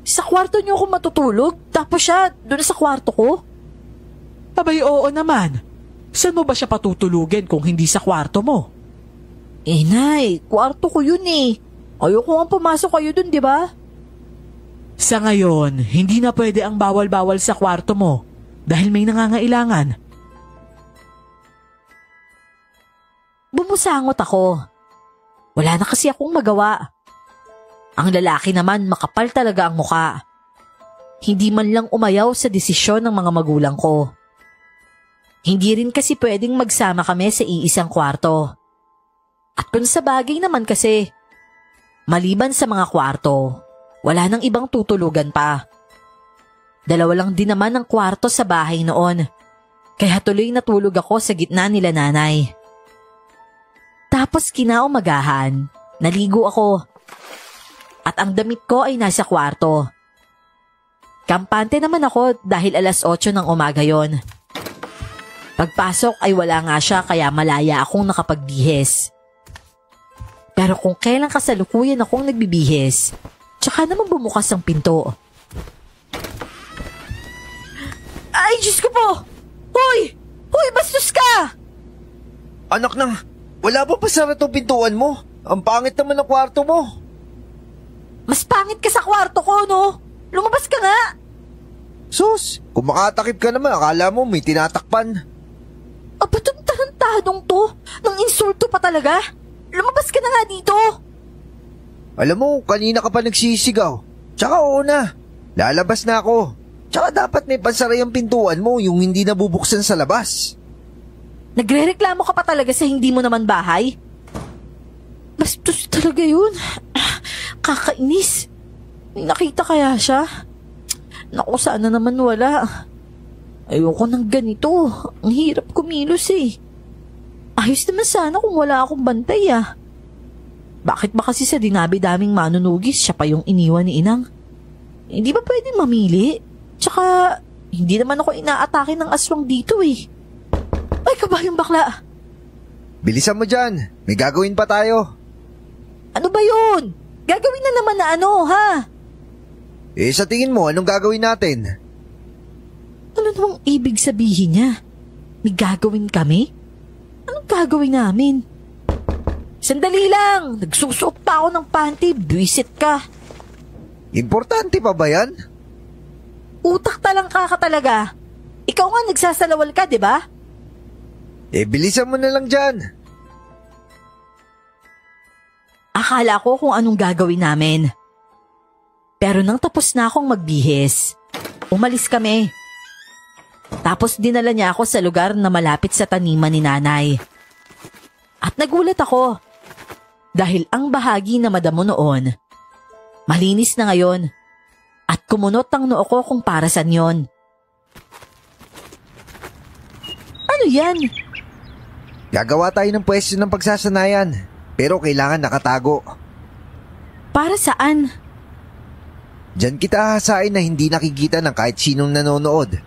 Sa kwarto niyo ako matutulog? Tapos siya doon sa kwarto ko? Abay, oo naman. Saan mo ba siya patutulugin kung hindi sa kwarto mo? Nay, kwarto ko yun Ayoko nga pumasok kayo dun, di ba? Sa ngayon, hindi na pwede ang bawal-bawal sa kwarto mo dahil may nangangailangan. Bumusangot ako. Wala na kasi akong magawa. Ang lalaki naman makapal talaga ang muka. Hindi man lang umayaw sa desisyon ng mga magulang ko. Hindi rin kasi pwedeng magsama kami sa iisang kwarto. At kung sa bagay naman kasi, maliban sa mga kwarto, wala nang ibang tutulugan pa. 2 lang din naman ang kwarto sa bahay noon, kaya tuloy natulog ako sa gitna nila nanay. Tapos kinaumagahan, naligo ako. At ang damit ko ay nasa kwarto. Kampante naman ako dahil 8:00 ng umaga yon. Pagpasok ay wala nga siya kaya malaya akong nakapagbihis. Pero kung kailan kasalukuyan akong nagbibihis, tsaka naman bumukas ang pinto. Ay, Diyos ko po! Hoy! Hoy, bastos ka! Anak nang, wala pa pasara itong pintuan mo. Ang pangit naman ng kwarto mo. Mas pangit ka sa kwarto ko, no? Lumabas ka nga! Sus, kung makatakip ka naman, akala mo may tinatakpan. Aba, itong tarantadong to? Nang insulto pa talaga? Lumabas ka na nga dito! Alam mo, kanina ka pa nagsisigaw. Tsaka oo na, lalabas na ako. Tsaka dapat may pansara yung pintuan mo, yung hindi nabubuksan sa labas. Nagre-reklamo ka pa talaga sa hindi mo naman bahay? Bastos talaga yun. Kakainis. May nakita kaya siya? Naku, sana naman wala. Ayoko ng ganito. Ang hirap kumilos Ayos naman sana kung wala akong bantay Bakit ba kasi sa dinabi-daming manunugis siya pa yung iniwan ni Inang? Hindi ba pwedeng mamili? Tsaka, Hindi naman ako inaatake ng aswang dito eh. Ay, kabayang bakla. Bilisan mo dyan. May gagawin pa tayo. Ano ba yun? Gagawin na naman na ano, ha? Sa tingin mo, anong gagawin natin? Ano namang ibig sabihin niya? May gagawin kami? Anong gagawin namin? Sandali lang! Nagsusuot pa ako ng panty. Buwisit ka. Importante pa ba yan? Utak talang ka talaga. Ikaw nga nagsasalawal ka, di ba? Bilisan mo na lang dyan. Akala ko kung anong gagawin namin. Pero nang tapos na akong magbihis, umalis kami. Tapos dinala niya ako sa lugar na malapit sa taniman ni nanay. At nagulat ako. Dahil ang bahagi na madamo noon, malinis na ngayon. At kumunot ang noo ko kung para saan yon. Ano yan? Gagawa tayo ng pwesto ng pagsasanayan. Pero kailangan nakatago. Para saan? Diyan kita hahasain na hindi nakikita ng kahit sinong nanonood.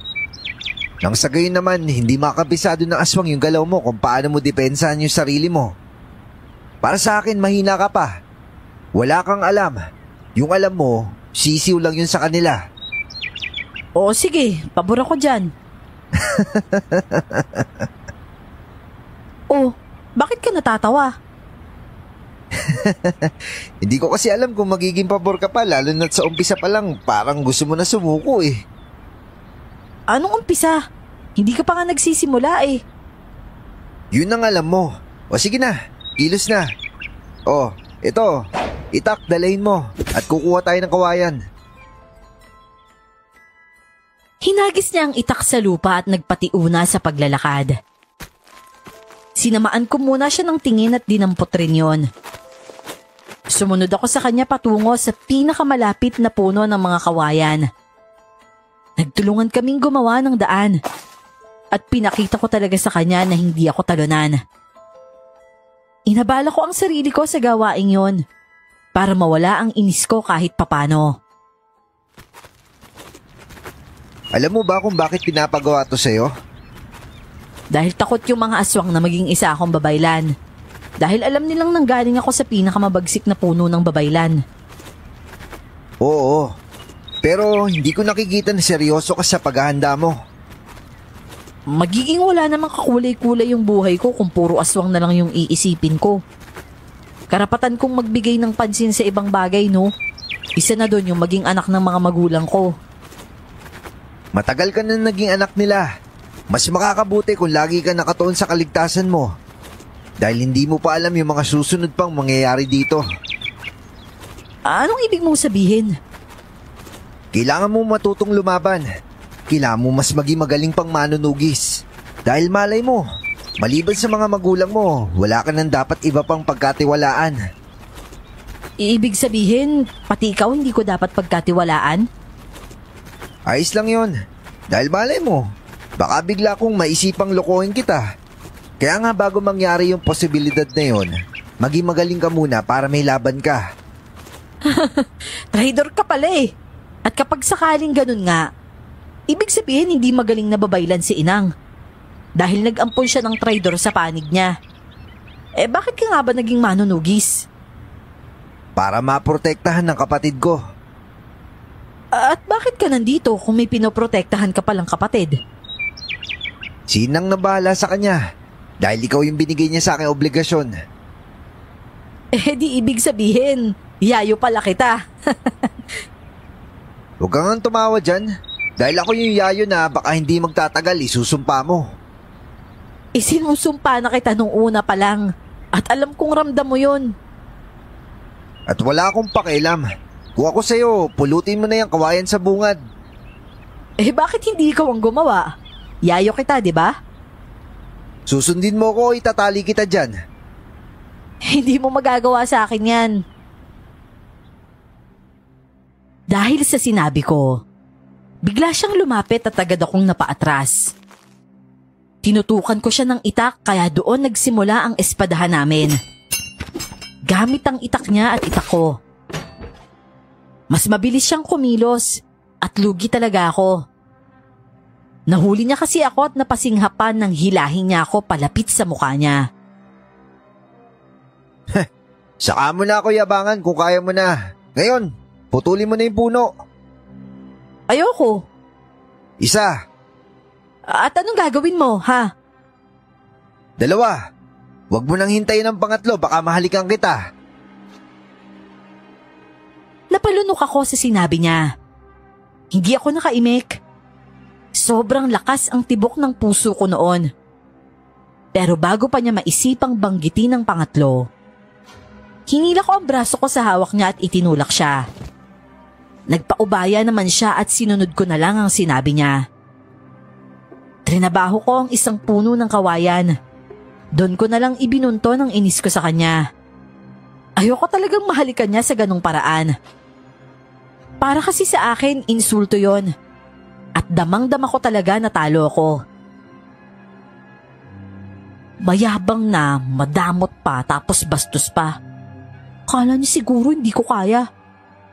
Nang sa gayon naman, hindi makakabisado ng aswang yung galaw mo kung paano mo depensahan yung sarili mo. Para sa akin, mahina ka pa. Wala kang alam. Yung alam mo, sisiw lang yun sa kanila. Oo, sige. Pabor ako dyan. Oh, bakit ka natatawa? Hindi ko kasi alam kung magiging pabor ka pa, lalo na't sa umpisa pa lang parang gusto mo na sumuko eh. Anong umpisa? Hindi ka pa nga nagsisimula eh. Yun ang alam mo. O sige na, kilos na. O, ito, itak, dalahin mo at kukuha tayo ng kawayan. Hinagis niya ang itak sa lupa at nagpatiuna sa paglalakad. Sinamaan ko muna siya ng tingin at dinampot rin yon. Sumunod ako sa kanya patungo sa pinakamalapit na puno ng mga kawayan. Nagtulungan kaming gumawa ng daan at pinakita ko talaga sa kanya na hindi ako talunan. Inabala ko ang sarili ko sa gawaing yon para mawala ang inis ko kahit papano. Alam mo ba kung bakit pinapagawa to sa'yo? Dahil takot yung mga aswang na maging isa akong babaylan. Dahil alam nilang nanggaling ako sa pinakamabagsik na puno ng babaylan. Oo, pero hindi ko nakikita na seryoso ka sa paghahanda mo. Magiging wala namang kakulay-kulay yung buhay ko kung puro aswang na lang yung iisipin ko. Karapatan kong magbigay ng pansin sa ibang bagay, no? Isa na doon yung maging anak ng mga magulang ko. Matagal ka na naging anak nila. Mas makakabuti kung lagi ka nakatuon sa kaligtasan mo. Dahil hindi mo pa alam yung mga susunod pang mangyayari dito. Anong ibig mong sabihin? Kailangan mo matutong lumaban. Kailangan mo mas maging magaling pang manunugis. Dahil malay mo, maliban sa mga magulang mo, wala ka nang dapat iba pang pagkatiwalaan. Ibig sabihin, pati ikaw hindi ko dapat pagkatiwalaan? Ayos lang yon. Dahil malay mo, baka bigla kong maisipang lokohin kita. Kaya nga bago mangyari yung posibilidad na yon, maging magaling ka muna para may laban ka. Traidor ka pala eh. At kapag sakaling ganun nga, ibig sabihin hindi magaling na babaylan si Inang. Dahil nag-ampon siya ng traidor sa panig niya. Bakit ka nga ba naging manunugis? Para maprotektahan ng kapatid ko. At bakit ka nandito kung may pinoprotektahan ka palang kapatid? Sinang nabahala sa kanya? Dahil ikaw yung binigay niya sa aking obligasyon. Di ibig sabihin, yayo pala kita. Huwag kang tumawa dyan. Dahil ako yung yayo na baka hindi magtatagal, isusumpa mo. Sinusumpa na kita nung una pa lang. At alam kong ramdam mo yun. At wala akong pakialam. Kung ako sa'yo, pulutin mo na yung kawayan sa bungad. Bakit hindi ikaw ang gumawa? Yayo kita, di ba? Susundin mo ko, itatali kita dyan. Hindi mo magagawa sa akin yan. Dahil sa sinabi ko, bigla siyang lumapit at agad akong napaatras. Tinutukan ko siya ng itak kaya doon nagsimula ang espadahan namin. Gamit ang itak niya at itak ko. Mas mabilis siyang kumilos at lugi talaga ako. Nahuli niya kasi ako at napasinghapan ng hilahin niya ako palapit sa mukha niya. Saka mo na ako yabangan kung kaya mo na. Ngayon, putulin mo na yung puno. Ayoko. Isa. At anong gagawin mo, ha? 2. Huwag mo nang hintayin ang pangatlo, baka mahalikan kita. Napalunok ako sa sinabi niya. Hindi ako nakaimik. Sobrang lakas ang tibok ng puso ko noon. Pero bago pa niya maisipang banggitin ang pangatlo, hinila ko ang braso ko sa hawak niya at itinulak siya. Nagpaubaya naman siya at sinunod ko na lang ang sinabi niya. Trinabaho ko ang isang puno ng kawayan. Doon ko na lang ibinunto ng inis ko sa kanya. Ayoko talagang mahalikan niya sa ganong paraan. Para kasi sa akin, insulto yon. At damang-dama ko talaga na talo ko. Mayabang na, madamot pa, tapos bastos pa. Kala niya siguro hindi ko kaya.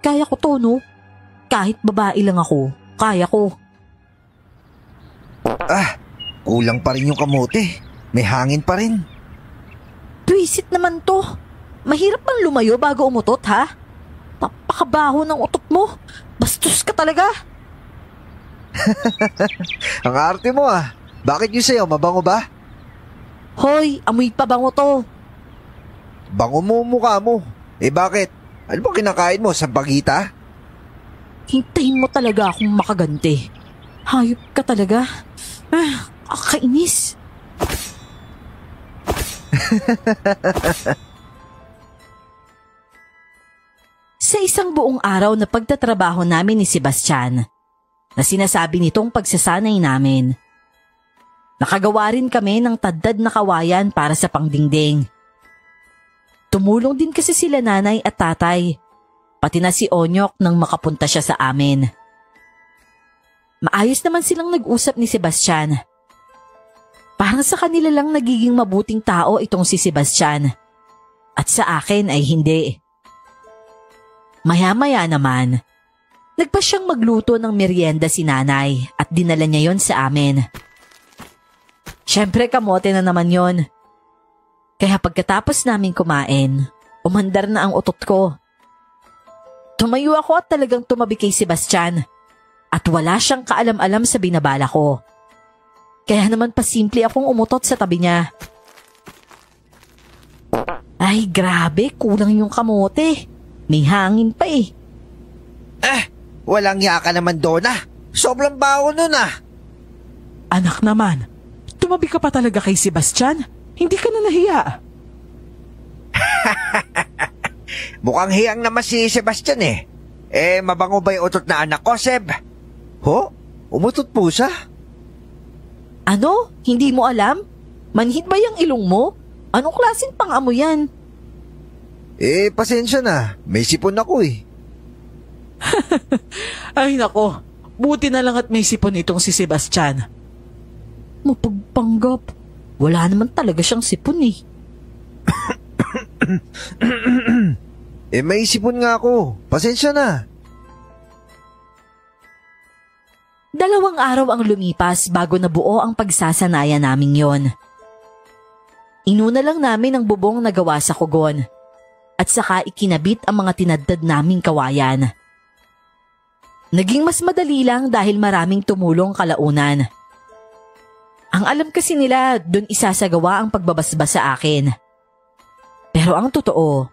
Kaya ko to, no? Kahit babae lang ako, kaya ko. Kulang pa rin yung kamote. May hangin pa rin. Twisit naman to. Mahirap bang lumayo bago umutot, ha? Napakabaho ng utot mo. Bastos ka talaga. Ang arte mo ah. Bakit yung sayo, mabango ba? Hoy, amoy pa bango to. Bango mo mukha mo. Bakit? Ano ba kinakain mo? Sampagita? Hintayin mo talaga akong makaganti. Hayop ka talaga. Kakainis. Sa isang buong araw na pagtatrabaho namin ni Sebastian, na sinasabi nitong pagsasanay namin, nakagawa rin kami ng tadtad na kawayan para sa pangdingding. Tumulong din kasi sila nanay at tatay, pati na si Onyok nang makapunta siya sa amin. Maayos naman silang nag-usap ni Sebastian. Parang sa kanila lang nagiging mabuting tao itong si Sebastian. At sa akin ay hindi. Maya-maya naman, nagpa siyang magluto ng merienda si nanay at dinala niya yon sa amin. Siyempre kamote na naman yon. Kaya pagkatapos namin kumain, umandar na ang utot ko. Tumayo ako at talagang tumabi kay Sebastian at wala siyang kaalam-alam sa binabala ko. Kaya naman pasimple akong umutot sa tabi niya. Ay grabe, kulang yung kamote. May hangin pa eh. Walang yaka naman doon ah. Sobrang baho nun ah. Anak naman, tumabi ka pa talaga kay Sebastian? Hindi ka na nahiya. Mukhang hiyang naman si Sebastian eh. Mabango ba yung utot na anak ko, Seb? Ho? Umutot po siya? Ano? Hindi mo alam? Manhid ba yung ilong mo? Anong klaseng pang-amo yan? Pasensya na. May sipon ako eh. Ay nako, buti na lang at may sipon itong si Sebastian. Mapagpanggap. Wala naman talaga siyang sipon eh. May sipon nga ako. Pasensya na. 2 araw ang lumipas bago nabuo ang pagsasanayan namin yon. Inuna lang namin ang bubong na gawa sa kugon at saka ikinabit ang mga tinadtad naming kawayan. Naging mas madali lang dahil maraming tumulong kalaunan. Ang alam kasi nila dun isasagawa ang pagbabasbas sa akin. Pero ang totoo,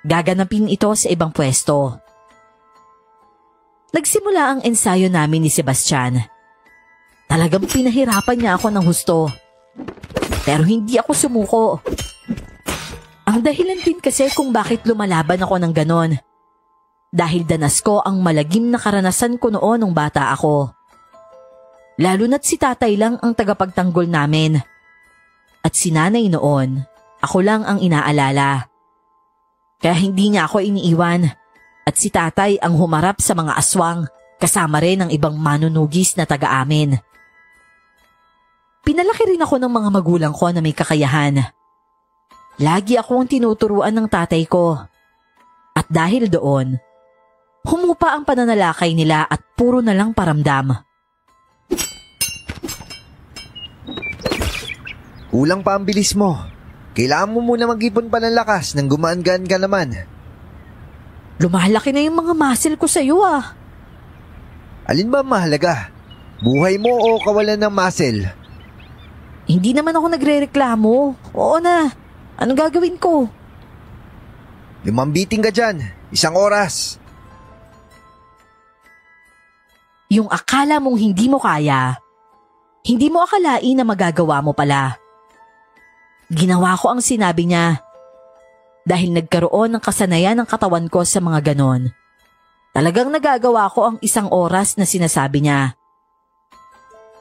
gaganapin ito sa ibang pwesto. Nagsimula ang ensayo namin ni Sebastian. Talagang pinahirapan niya ako ng husto. Pero hindi ako sumuko. Ang dahilan din kasi kung bakit lumalaban ako ng ganon. Dahil danas ko ang malagim na karanasan ko noon nung bata ako. Lalo na't si tatay lang ang tagapagtanggol namin. At si nanay noon, ako lang ang inaalala. Kaya hindi niya ako iniiwan. At si tatay ang humarap sa mga aswang kasama rin ang ibang manunugis na taga-amin. Pinalaki rin ako ng mga magulang ko na may kakayahan. Lagi akong tinuturuan ng tatay ko. At dahil doon, humupa ang pananalakay nila at puro na lang paramdam. Kulang pa ang bilis mo. Kailangan mo muna mag-ipon pa ng lakas nang gumaan-gaan ka naman. Lumalaki na yung mga muscle ko sa'yo ah. Alin ba ang mahalaga? Buhay mo o kawalan ng muscle? Hindi naman ako nagre-reklamo. Oo na. Anong gagawin ko? Lumambiting ka dyan. 1 oras. Yung akala mong hindi mo kaya, hindi mo akalain na magagawa mo pala. Ginawa ko ang sinabi niya. Dahil nagkaroon ng kasanayan ng katawan ko sa mga ganon. Talagang nagagawa ko ang 1 oras na sinasabi niya.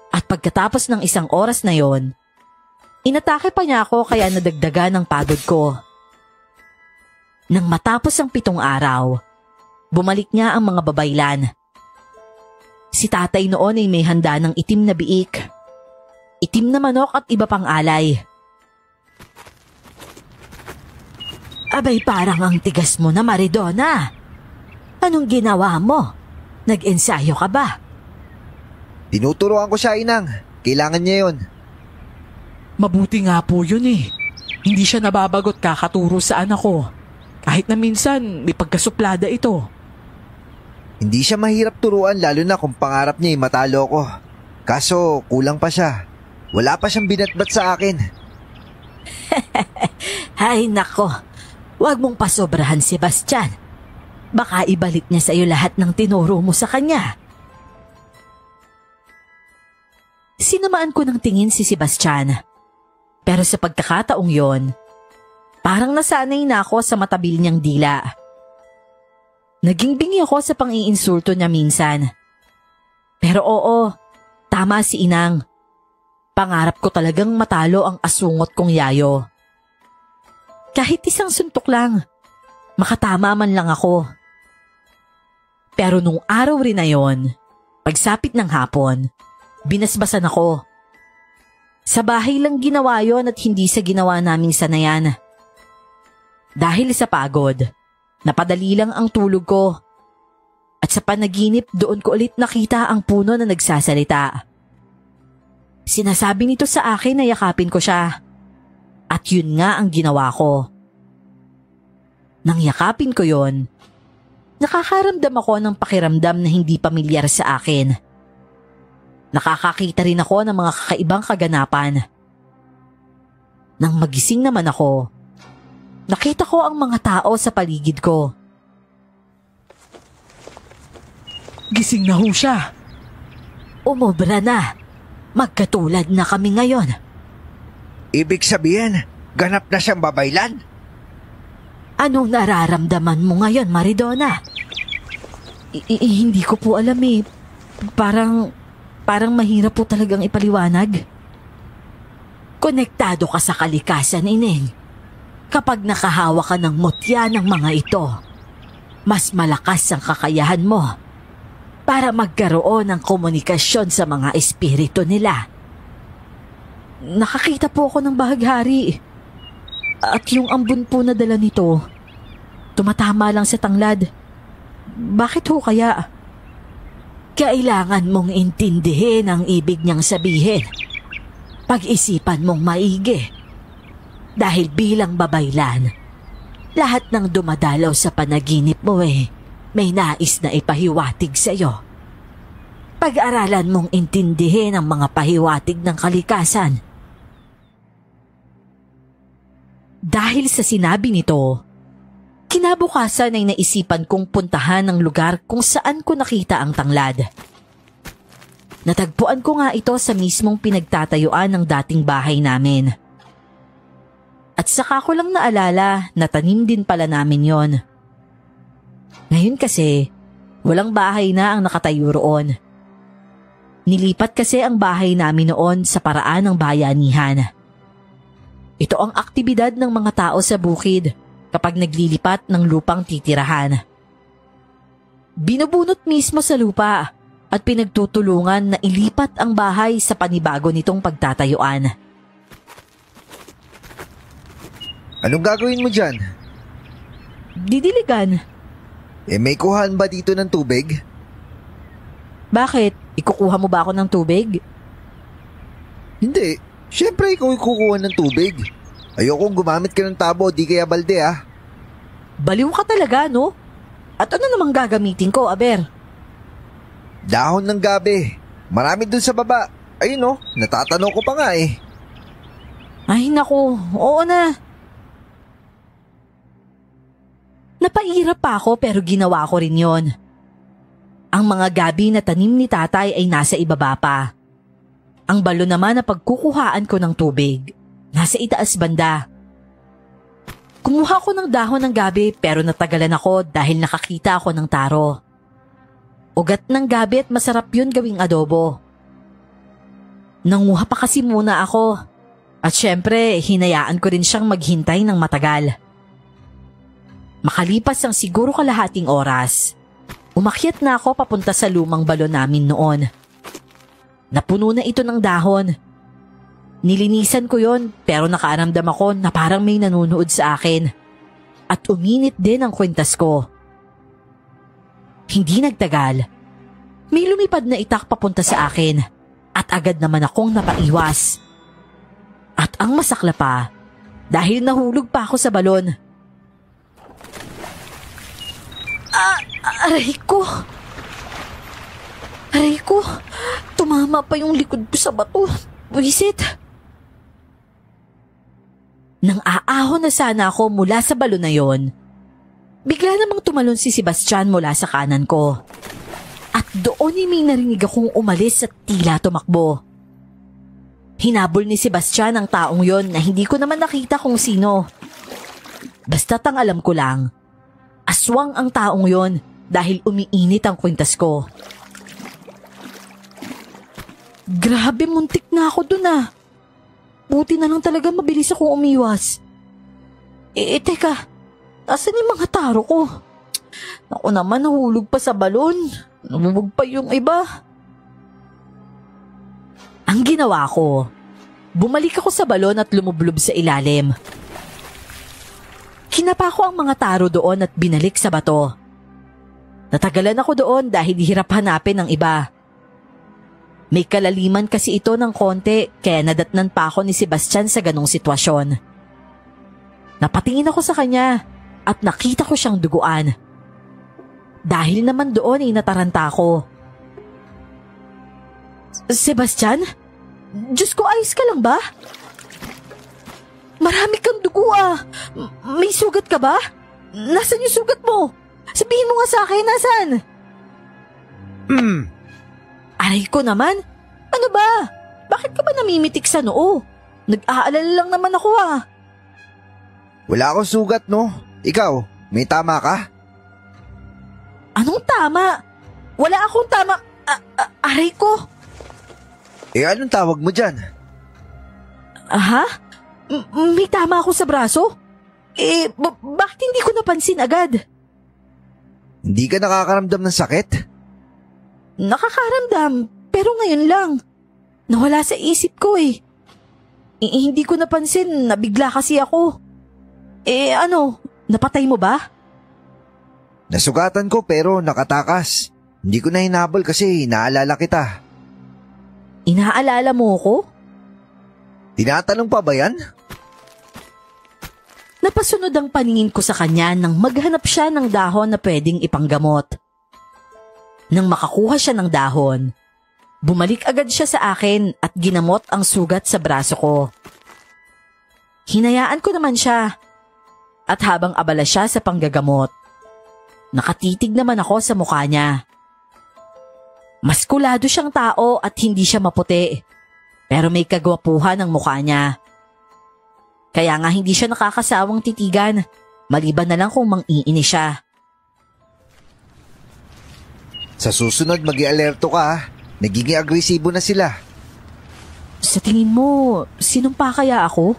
At pagkatapos ng 1 oras na yon, inatake pa niya ako kaya nadagdagan ng pagod ko. Nang matapos ang 7 araw, bumalik niya ang mga babaylan. Si tatay noon ay may handa ng itim na biik, itim na manok at iba pang alay. Abay parang ang tigas mo na, Maridona. Anong ginawa mo? Nag-ensayo ka ba? Tinuturuan ko siya, Inang. Kailangan niya yon. Mabuti nga po yun eh. Hindi siya nababagot kakaturo sa anak ko. Kahit na minsan may pagkasuplada ito. Hindi siya mahirap turuan lalo na kung pangarap niya ay matalo ko. Kaso kulang pa siya. Wala pa siyang binatbat sa akin. Ay nako, huwag mong pasobrahan si Bastian. Baka ibalik niya sa iyo lahat ng tinuro mo sa kanya. Sinamaan ko ng tingin si Sebastian. Pero sa pagkakataong yon, parang nasanay na ako sa matabil niyang dila. Naging bingi ako sa pang-iinsulto niya minsan. Pero oo, tama si Inang. Pangarap ko talagang matalo ang asungot kong yayo. Kahit 1 suntok lang, makatama man lang ako. Pero nung araw rin na yon, pagsapit ng hapon, binasbasan ako. Sa bahay lang ginawa yon at hindi sa ginawa naming sanayan. Dahil sa pagod, napadali lang ang tulog ko. At sa panaginip doon ko ulit nakita ang puno na nagsasalita. Sinasabi nito sa akin na yakapin ko siya. At yun nga ang ginawa ko. Nang yakapin ko yon, nakakaramdam ako ng pakiramdam na hindi pamilyar sa akin. Nakakakita rin ako ng mga kakaibang kaganapan. Nang magising naman ako, nakita ko ang mga tao sa paligid ko. Gising na ho siya. Umobra na. Magkatulad na kami ngayon. Ibig sabihin, ganap na siyang babaylan? Anong nararamdaman mo ngayon, Maridona? Hindi ko po alam eh. Parang mahirap po talagang ipaliwanag. Konektado ka sa kalikasan, Ineng. Kapag nakahawa ka ng mutya ng mga ito, mas malakas ang kakayahan mo para magkaroon ng komunikasyon sa mga espiritu nila. Nakakita po ako ng bahaghari. At yung ambon po na dala nito, tumatama lang sa tanglad. Bakit ho kaya? Kailangan mong intindihin ang ibig niyang sabihin. Pag-isipan mong maigi. Dahil bilang babaylan, lahat ng dumadalaw sa panaginip mo may nais na ipahiwatig sa iyo. Pag-aralan mong intindihin ang mga pahiwatig ng kalikasan. Dahil sa sinabi nito, kinabukasan ay naisipan kong puntahan ang lugar kung saan ko nakita ang tanglad. Natagpuan ko nga ito sa mismong pinagtatayuan ng dating bahay namin. At saka ko lang naalala na tanim din pala namin yon. Ngayon kasi, walang bahay na ang nakatayo roon. Nilipat kasi ang bahay namin noon sa paraan ng bayanihan. Ito ang aktibidad ng mga tao sa bukid kapag naglilipat ng lupang titirahan. Binubunot mismo sa lupa at pinagtutulungan na ilipat ang bahay sa panibago nitong pagtatayuan. Anong gagawin mo dyan? Didiligan. May kuhaan ba dito ng tubig? Bakit? Ikukuha mo ba ako ng tubig? Hindi. Siyempre, ikaw yung kukuha ng tubig. Ayokong gumamit ka ng tabo, di kaya balde ah. Baliw ka talaga, no? At ano namang gagamitin ko, Aber? Dahon ng gabi. Marami dun sa baba. Ayun oh, natatanong ko pa nga eh. Ay naku, oo na. Napairap pa ako pero ginawa ko rin yon. Ang mga gabi na tanim ni tatay ay nasa ibaba pa. Ang balon naman na pagkukuhaan ko ng tubig, nasa itaas banda. Kumuha ko ng dahon ng gabi pero natagalan ako dahil nakakita ako ng taro. Ugat ng gabi at masarap yun gawing adobo. Nanguha pa kasi muna ako at syempre hinayaan ko rin siyang maghintay ng matagal. Makalipas ang siguro kalahating oras, umakyat na ako papunta sa lumang balon namin noon. Napuno na ito ng dahon. Nilinisan ko yon pero nakaaramdam ako na parang may nanonood sa akin. At uminit din ang kwintas ko. Hindi nagtagal. May lumipad na itak papunta sa akin at agad naman akong napaiwas. At ang masakla pa, dahil nahulog pa ako sa balon. Aray ko! Aray ko! Tumama pa yung likod ko sa bato. Buisit! Nang aahon na sana ako mula sa balon na yon, bigla namang tumalon si Sebastian mula sa kanan ko. At doon ay may narinig akong umalis at tila tumakbo. Hinabol ni Sebastian ang taong yon na hindi ko naman nakita kung sino. Basta't ang alam ko lang, aswang ang taong yon dahil umiinit ang kwintas ko. Grabe, muntik na ako dun ah. Buti na lang talaga mabilis akong umiwas. Teka, asan yung mga taro ko? Ako naman, nahulog pa sa balon. Namubog pa yung iba. Ang ginawa ko, bumalik ako sa balon at lumublob sa ilalim. Kinapa ko ang mga taro doon at binalik sa bato. Natagalan ako doon dahil hirap hanapin ng iba. May kalaliman kasi ito ng konti kaya nadatnan pa ako ni Sebastian sa ganong sitwasyon. Napatingin ako sa kanya at nakita ko siyang duguan. Dahil naman doon ay nataranta ako. Sebastian? Diyos ko, ayos ka lang ba? Marami kang dugo ah. May sugat ka ba? Nasaan yung sugat mo? Sabihin mo nga sa akin, nasaan? Aray ko naman. Ano ba? Bakit ka ba namimitik sa noo? Nag-aalala lang naman ako ah. Wala akong sugat no. Ikaw, may tama ka? Anong tama? Wala akong tama. Aray ko. Anong tawag mo dyan? Aha? May tama ako sa braso? Bakit hindi ko napansin agad? Hindi ka nakakaramdam ng sakit? Nakakaramdam, pero ngayon lang. Nawala sa isip ko eh. Hindi ko napansin, nabigla kasi ako. Napatay mo ba? Nasugatan ko pero nakatakas. Hindi ko na hinabol kasi inaalala kita. Inaalala mo ko? Tinatanong pa ba yan? Napasunod ang paningin ko sa kanya nang maghanap siya ng dahon na pwedeng ipanggamot. Nang makakuha siya ng dahon, bumalik agad siya sa akin at ginamot ang sugat sa braso ko. Hinayaan ko naman siya at habang abala siya sa panggagamot, nakatitig naman ako sa mukha niya. Maskulado siyang tao at hindi siya maputi, pero may kagwapuhan ang mukha niya. Kaya nga hindi siya nakakasawang titigan, maliban na lang kung mang-iini siya. Sa susunod mag-i-alerto ka ha. Nagiging agresibo na sila. Sa tingin mo, sinumpa kaya ako?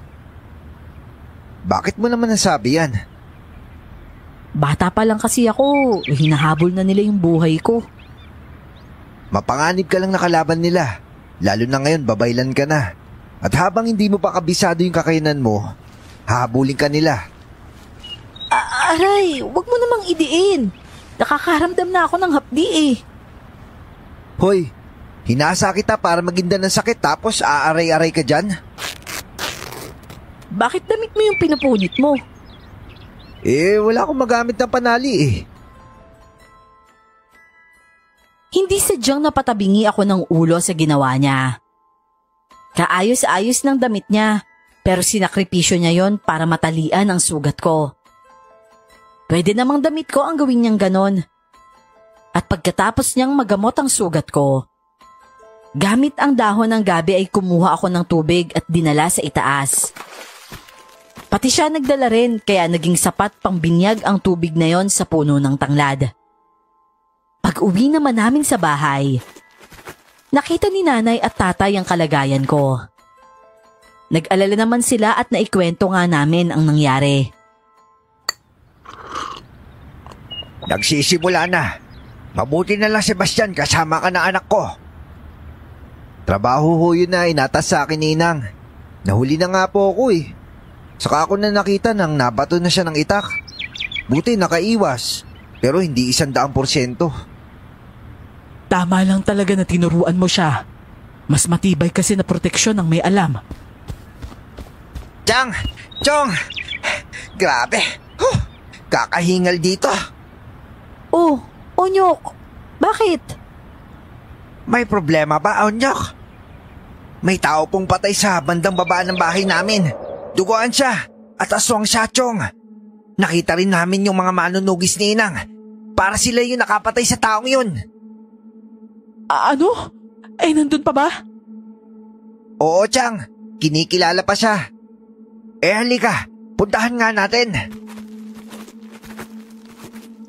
Bakit mo naman nasabi yan? Bata pa lang kasi ako, hinahabol na nila yung buhay ko. Mapanganib ka lang nakalaban nila. Lalo na ngayon babaylan ka na. At habang hindi mo pa kabisado yung kakayanan mo, hahabulin ka nila. Aray, wag mo namang idiin. Nakakaramdam na ako ng hapdi eh. Hoy, hinasa kita para maginda ng sakit tapos aaray-aray ka dyan? Bakit damit mo yung pinupunit mo? Wala akong magamit ng panali eh. Hindi sadyang napatabingi ako ng ulo sa ginawa niya. Kaayos-ayos ng damit niya, pero sinakripisyo niya yon para matalian ang sugat ko. Pwede namang damit ko ang gawin niyang ganon. At pagkatapos niyang magamot ang sugat ko, gamit ang dahon ng gabi ay kumuha ako ng tubig at dinala sa itaas. Pati siya nagdala rin kaya naging sapat pang binyag ang tubig na yon sa puno ng tanglad. Pag-uwi naman namin sa bahay, nakita ni nanay at tatay ang kalagayan ko. Nag-alala naman sila at naikwento nga namin ang nangyari. Nagsisimula na. Mabuti na lang, Sebastian, kasama ka na anak ko. Trabaho ho yun na inatas sa akin, Ninang. Nahuli na nga po ako eh. Saka ako na nakita nang nabato na siya ng itak. Buti nakaiwas, pero hindi 100%. Tama lang talaga na tinuruan mo siya. Mas matibay kasi na proteksyon ang may alam. Chang! Chong! Grabe! Kakahingal dito. Oh, Onyok! Bakit? May problema ba, Onyok? May tao pong patay sa bandang baba ng bahay namin. Duguan siya at aswang siya, Chong. Nakita rin namin yung mga manunugis ni Inang. Para sila yung nakapatay sa taong yun. Ano? Nandun pa ba? Oo, Chang. Kinikilala pa siya. Halika. Puntahan nga natin.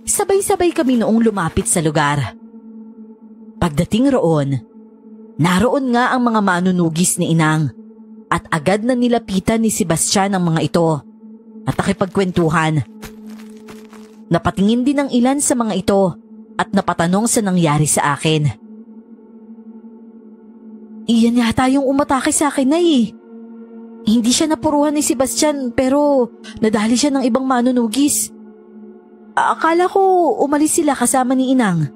Sabay-sabay kami noong lumapit sa lugar. Pagdating roon, naroon nga ang mga manunugis ni Inang at agad na nilapitan ni Sebastian ang mga ito at nakipagkwentuhan. Napatingin din ang ilan sa mga ito at napatanong sa nangyari sa akin. Iyan yata yung umatake sa akin na eh. Hindi siya napuruhan ni Sebastian pero nadali siya ng ibang manunugis. Akala ko umalis sila kasama ni Inang.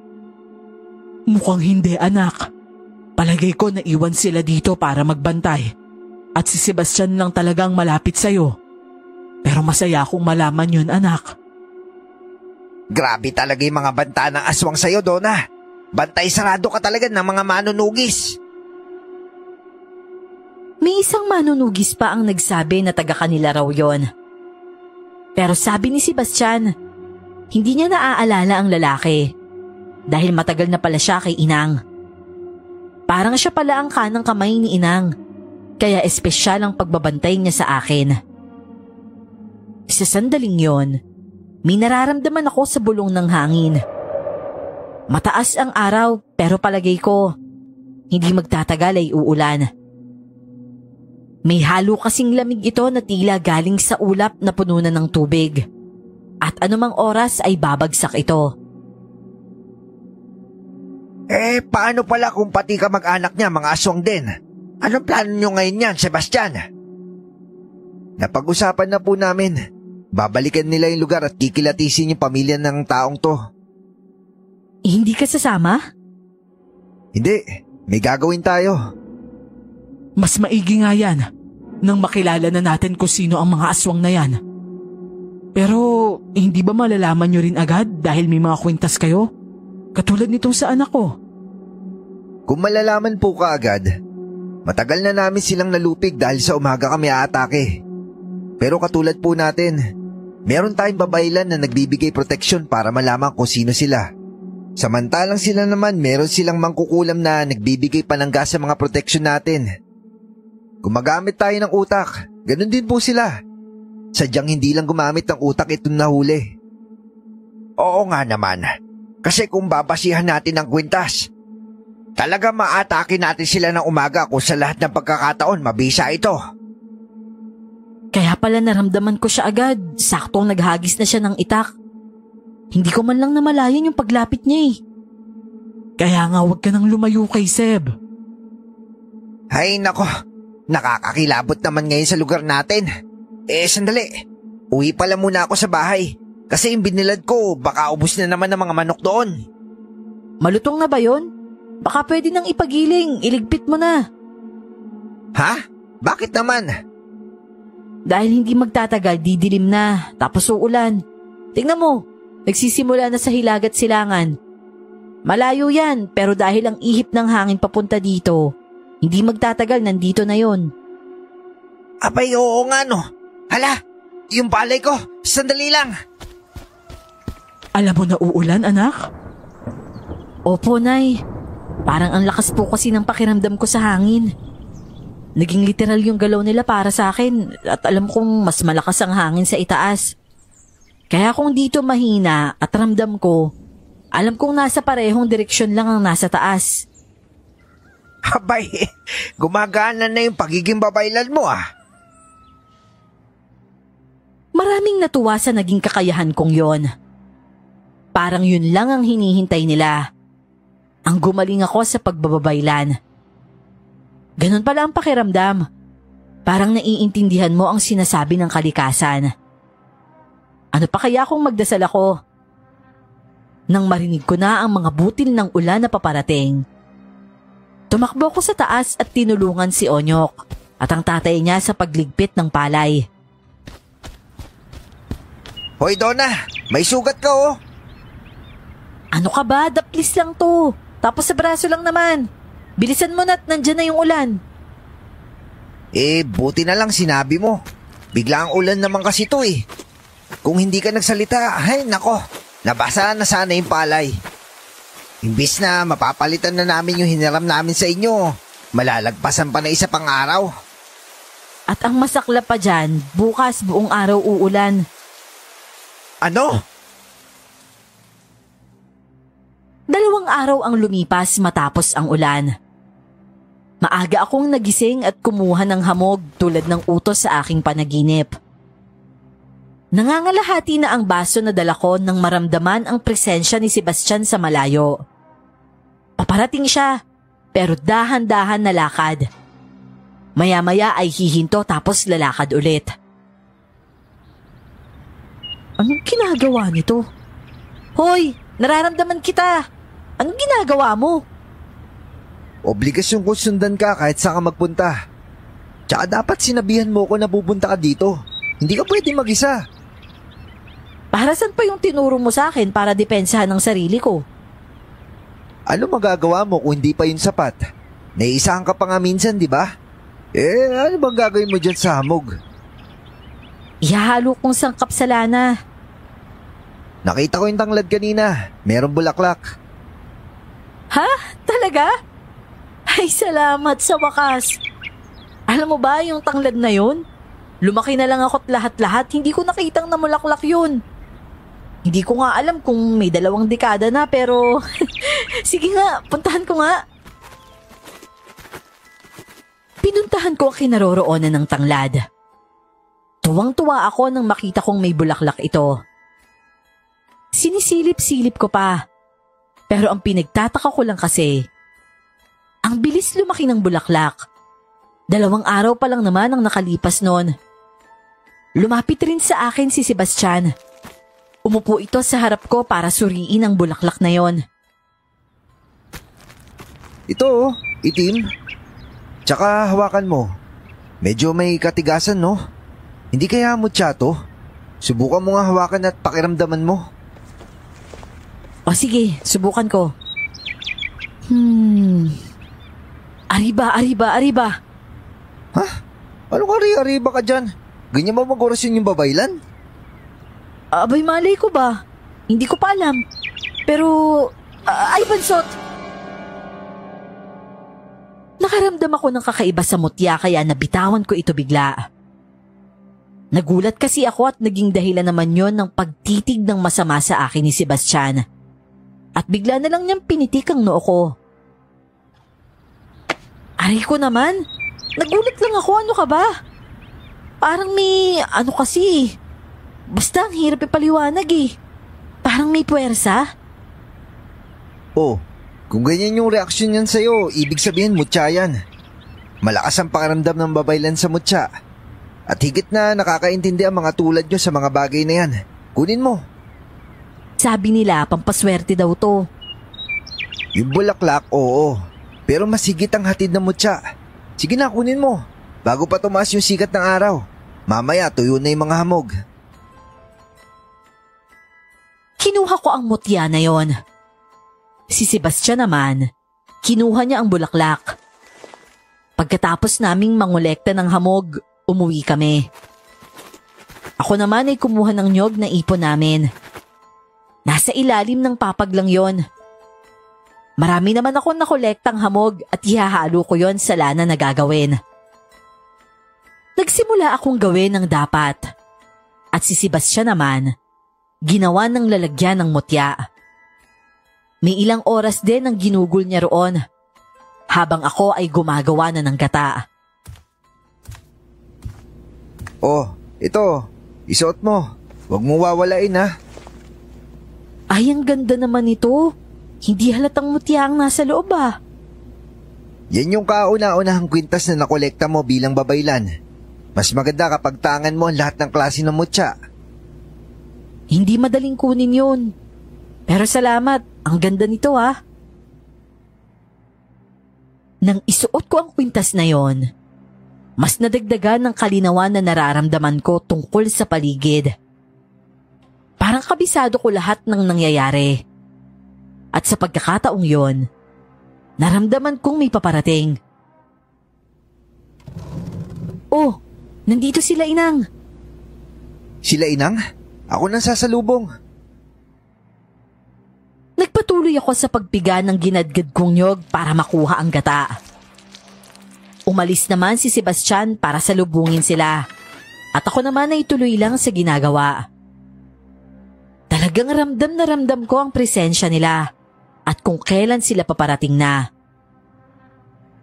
Mukhang hindi, anak. Palagay ko na iwan sila dito para magbantay. At si Sebastian lang talagang malapit sa'yo. Pero masaya akong malaman yun, anak. Grabe talaga yung mga banta ng aswang sa'yo, Donna. Bantay sarado ka talaga ng mga manunugis. May isang manunugis pa ang nagsabi na taga kanila raw yon. Pero sabi ni Sebastian, hindi niya naaalala ang lalaki dahil matagal na pala siya kay Inang. Parang siya pala ang kanang kamay ni Inang, kaya espesyal ang pagbabantay niya sa akin. Sa sandaling yon, may nararamdaman ako sa bulong ng hangin. Mataas ang araw pero palagay ko, hindi magtatagal ay uulan. May halo kasing lamig ito na tila galing sa ulap na puno na ng tubig. At anumang oras ay babagsak ito. Paano pala kung pati ka mag-anak niya mga aswang din? Anong plano niyo ngayon yan, Sebastian? Napag-usapan na po namin. Babalikan nila yung lugar at kikilatisin yung pamilya ng taong to. Hindi ka sasama? Hindi, may gagawin tayo. Mas maigi nga yan nang makilala na natin kung sino ang mga aswang na yan. Pero hindi ba malalaman nyo rin agad dahil may mga kwintas kayo? Katulad nitong sa anak ko. Kung malalaman po ka agad, matagal na namin silang nalupig dahil sa umaga kami aatake. Pero katulad po natin, meron tayong babaylan na nagbibigay proteksyon para malaman kung sino sila. Samantalang sila naman meron silang mangkukulam na nagbibigay panangga sa mga proteksyon natin. Gumagamit tayo ng utak, ganun din po sila. Sadyang hindi lang gumamit ng utak itong nahuli. Oo nga naman, kasi kung babasihan natin ang kwintas, talaga maatake natin sila ng umaga kung sa lahat ng pagkakataon mabisa ito. Kaya pala naramdaman ko siya agad, saktong naghagis na siya ng itak. Hindi ko man lang namalayan yung paglapit niya eh. Kaya nga huwag ka nang lumayo kay Seb. Ay nako, nakakakilabot naman ngayon sa lugar natin. Sandali, uwi pala muna ako sa bahay. Kasi yung binilad ko, baka ubos na naman ng mga manok doon. Malutong na ba yun? Baka pwede nang ipagiling, iligpit mo na. Ha? Bakit naman? Dahil hindi magtatagal, didilim na, tapos uulan. Tingnan mo, nagsisimula na sa Hilagat Silangan. Malayo yan, pero dahil ang ihip ng hangin papunta dito, hindi magtatagal, nandito na yon. Abay, oo nga no. Hala, yung palay ko, sandali lang. Alam mo na uulan, anak? Opo, Nay. Parang ang lakas po kasi ng pakiramdam ko sa hangin. Naging literal yung galaw nila para sa akin at alam kong mas malakas ang hangin sa itaas. Kaya kung dito mahina at ramdam ko, alam kong nasa parehong direksyon lang ang nasa taas. Abay, gumagana na yung pagiging babaylan mo ah. Maraming natuwa sa naging kakayahan kong yon. Parang yun lang ang hinihintay nila. Ang gumaling ako sa pagbababaylan. Ganon pala ang pakiramdam. Parang naiintindihan mo ang sinasabi ng kalikasan. Ano pa kaya kung magdasal ako? Nang marinig ko na ang mga butil ng ulan na paparating, tumakbo ko sa taas at tinulungan si Onyok at ang tatay niya sa pagligpit ng palay. Hoy Donna, may sugat ka oh. Ano ka ba? Daplis lang to. Tapos sa braso lang naman. Bilisan mo na't nandyan na yung ulan. Buti na lang sinabi mo. Bigla ang ulan naman kasi to eh. Kung hindi ka nagsalita, ay nako, nabasa na sana yung palay. Imbis na mapapalitan na namin yung hiniram namin sa inyo, malalagpasan pa na isa pang araw. At ang masakla pa dyan, bukas buong araw uulan. Ano? 2 araw ang lumipas matapos ang ulan. Maaga akong nagising at kumuha ng hamog tulad ng utos sa aking panaginip. Nangangalahati na ang baso na dala ko nang maramdaman ang presensya ni Sebastian sa malayo. Paparating siya, pero dahan-dahan na lakad. Maya-maya ay hihinto tapos lalakad ulit. Anong ginagawa nito? Hoy, nararamdaman kita! Anong ginagawa mo? Obligasyon ko sundan ka kahit saan ka magpunta. Tsaka dapat sinabihan mo ko na pupunta ka dito. Hindi ka pwede mag-isa. Para saan pa yung tinuro mo sa akin para depensahan ng sarili ko? Ano magagawa mo kung hindi pa yun sapat? Naiisahan ka pa nga minsan, di ba? Ano bang gagawin mo dyan sa hamog? Ihahalo kong sangkap sa lana. Nakita ko yung tanglad kanina. Merong bulaklak. Ha? Talaga? Ay, salamat sa wakas. Alam mo ba yung tanglad na yun? Lumaki na lang ako't lahat-lahat, hindi ko nakitang namulaklak yun. Hindi ko nga alam kung may 2 dekada na pero sige nga, puntahan ko nga. Pinuntahan ko ang kinaroroonan ng tanglad. Tuwang-tuwa ako nang makita kong may bulaklak ito. Sinisilip-silip ko pa. Pero ang pinagtataka ko lang kasi, ang bilis lumaki ng bulaklak. 2 araw pa lang naman ang nakalipas noon. Lumapit rin sa akin si Sebastian. Umupo ito sa harap ko para suriin ang bulaklak na yon. Ito, itim. Tsaka hawakan mo. Medyo may katigasan, no? Hindi kaya mutya to? Subukan mo nga hawakan at pakiramdaman mo. O sige, subukan ko. Ariba. Ha? Anong ari-ariba ka dyan? Ganyan ba mag-orasyon yung babaylan? Abay, malay ko ba? Hindi ko pa alam. Pero, ay bansot! Nakaramdam ako ng kakaiba sa mutya kaya nabitawan ko ito bigla. Nagulat kasi ako at naging dahilan naman yon ng pagtitig ng masama sa akin ni Sebastian. At bigla na lang niyang pinitik ang noo ko. Aray ko naman, nagulat lang ako, ano ka ba? Parang may ano kasi. Basta ang hirap ipaliwanag eh. Parang may puwersa. Oh, kung ganyan yung reaksyon yan sa'yo, ibig sabihin mutya yan. Malakas ang pakiramdam ng babaylan sa mutya. At higit na nakakaintindi ang mga tulad nyo sa mga bagay na yan. Kunin mo. Sabi nila, pampaswerte daw to. Yung bulaklak, oo. Pero mas higit ang hatid ng mutya. Sige na, kunin mo. Bago pa tumaas yung sikat ng araw. Mamaya tuyo na yung mga hamog. Kinuha ko ang mutya na yon. Si Sebastian naman, kinuha niya ang bulaklak. Pagkatapos naming mangolekta ng hamog, umuwi kami. Ako naman ay kumuha ng nyog na ipon namin. Nasa ilalim ng papag lang yon. Marami naman akong nakolektang hamog at ihahalo ko yon sa lana na gagawin. Nagsimula akong gawin ng dapat. At si Sebastian naman, ginawa ng lalagyan ng mutya. May ilang oras din ang ginugol niya roon, habang ako ay gumagawa na ng gata. Oh, ito. Isuot mo. Huwag mo wawalain ha. Ay, ang ganda naman ito. Hindi halatang mutya ang nasa loob ah. Yan yung kauna-unahang kwintas na nakolekta mo bilang babaylan. Mas maganda kapag tangan mo ang lahat ng klase ng mutya. Hindi madaling kunin yun. Pero salamat, ang ganda nito ah. Nang isuot ko ang kwintas na yon, mas nadagdagan ng kalinawan na nararamdaman ko tungkol sa paligid. Parang kabisado ko lahat ng nangyayari. At sa pagkakataong yon, naramdaman kong may paparating. Oh, nandito sila, Inang. Sila, Inang? Ako nang sasalubong. Nagpatuloy ako sa pagpiga ng ginadgad kong nyog para makuha ang gata. Umalis naman si Sebastian para salubungin sila. At ako naman ay tuloy lang sa ginagawa. Talagang ramdam na ramdam ko ang presensya nila at kung kailan sila paparating na.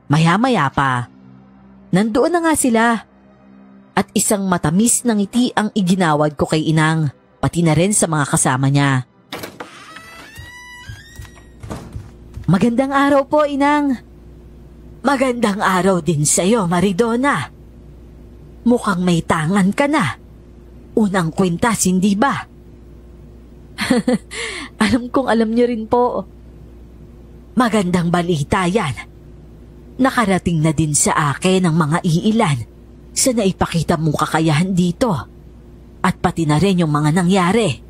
Maya-maya pa, nandoon na nga sila at isang matamis na ngiti ang iginawad ko kay Inang, pati na rin sa mga kasama niya. Magandang araw po, Inang. Magandang araw din sa'yo, Maridona. Mukhang may tangan ka na. Unang kwintas, hindi ba? Alam kong alam niyo rin po. Magandang balita yan. Nakarating na din sa akin ang mga iilan sa naipakita mong kakayahan dito. At pati na rin yung mga nangyari.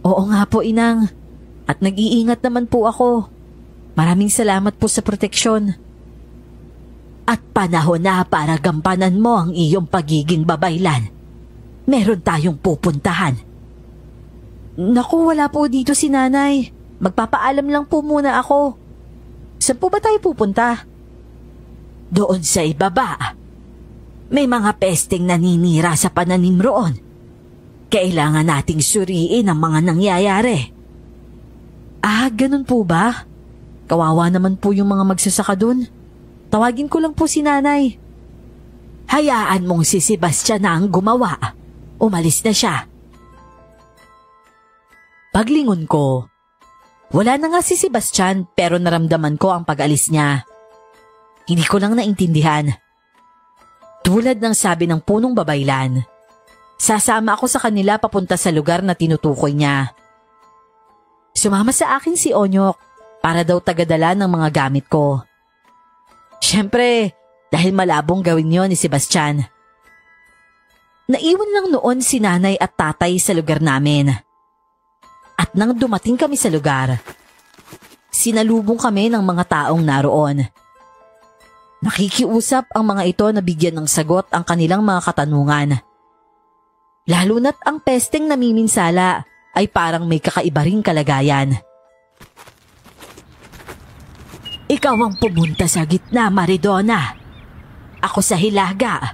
Oo nga po, Inang. At nag-iingat naman po ako. Maraming salamat po sa proteksyon. At panahon na para gampanan mo ang iyong pagiging babaylan. Meron tayong pupuntahan. Naku, wala po dito si Nanay. Magpapaalam lang po muna ako. Saan po ba tayo pupunta? Doon sa ibaba. May mga pesteng naninira sa pananim roon. Kailangan nating suriin ang mga nangyayari. Ah, ganun po ba? Kawawa naman po yung mga magsasaka dun. Tawagin ko lang po si Nanay. Hayaan mong si Sebastian na ang gumawa. Umalis na siya. Paglingon ko, wala na nga si Sebastian pero naramdaman ko ang pag-alis niya. Hindi ko lang naintindihan. Tulad ng sabi ng punong babaylan, sasama ako sa kanila papunta sa lugar na tinutukoy niya. Sumama sa akin si Onyok para daw tagadala ng mga gamit ko. Siyempre, dahil malabong gawin yon ni Sebastian. Naiwan lang noon si Nanay at Tatay sa lugar namin. At nang dumating kami sa lugar, sinalubong kami ng mga taong naroon. Nakikiusap ang mga ito na bigyan ng sagot ang kanilang mga katanungan. Lalo na't ang pesteng namiminsala ay parang may kakaiba ring kalagayan. Ikaw ang pumunta sa gitna, Maridona. Ako sa hilaga.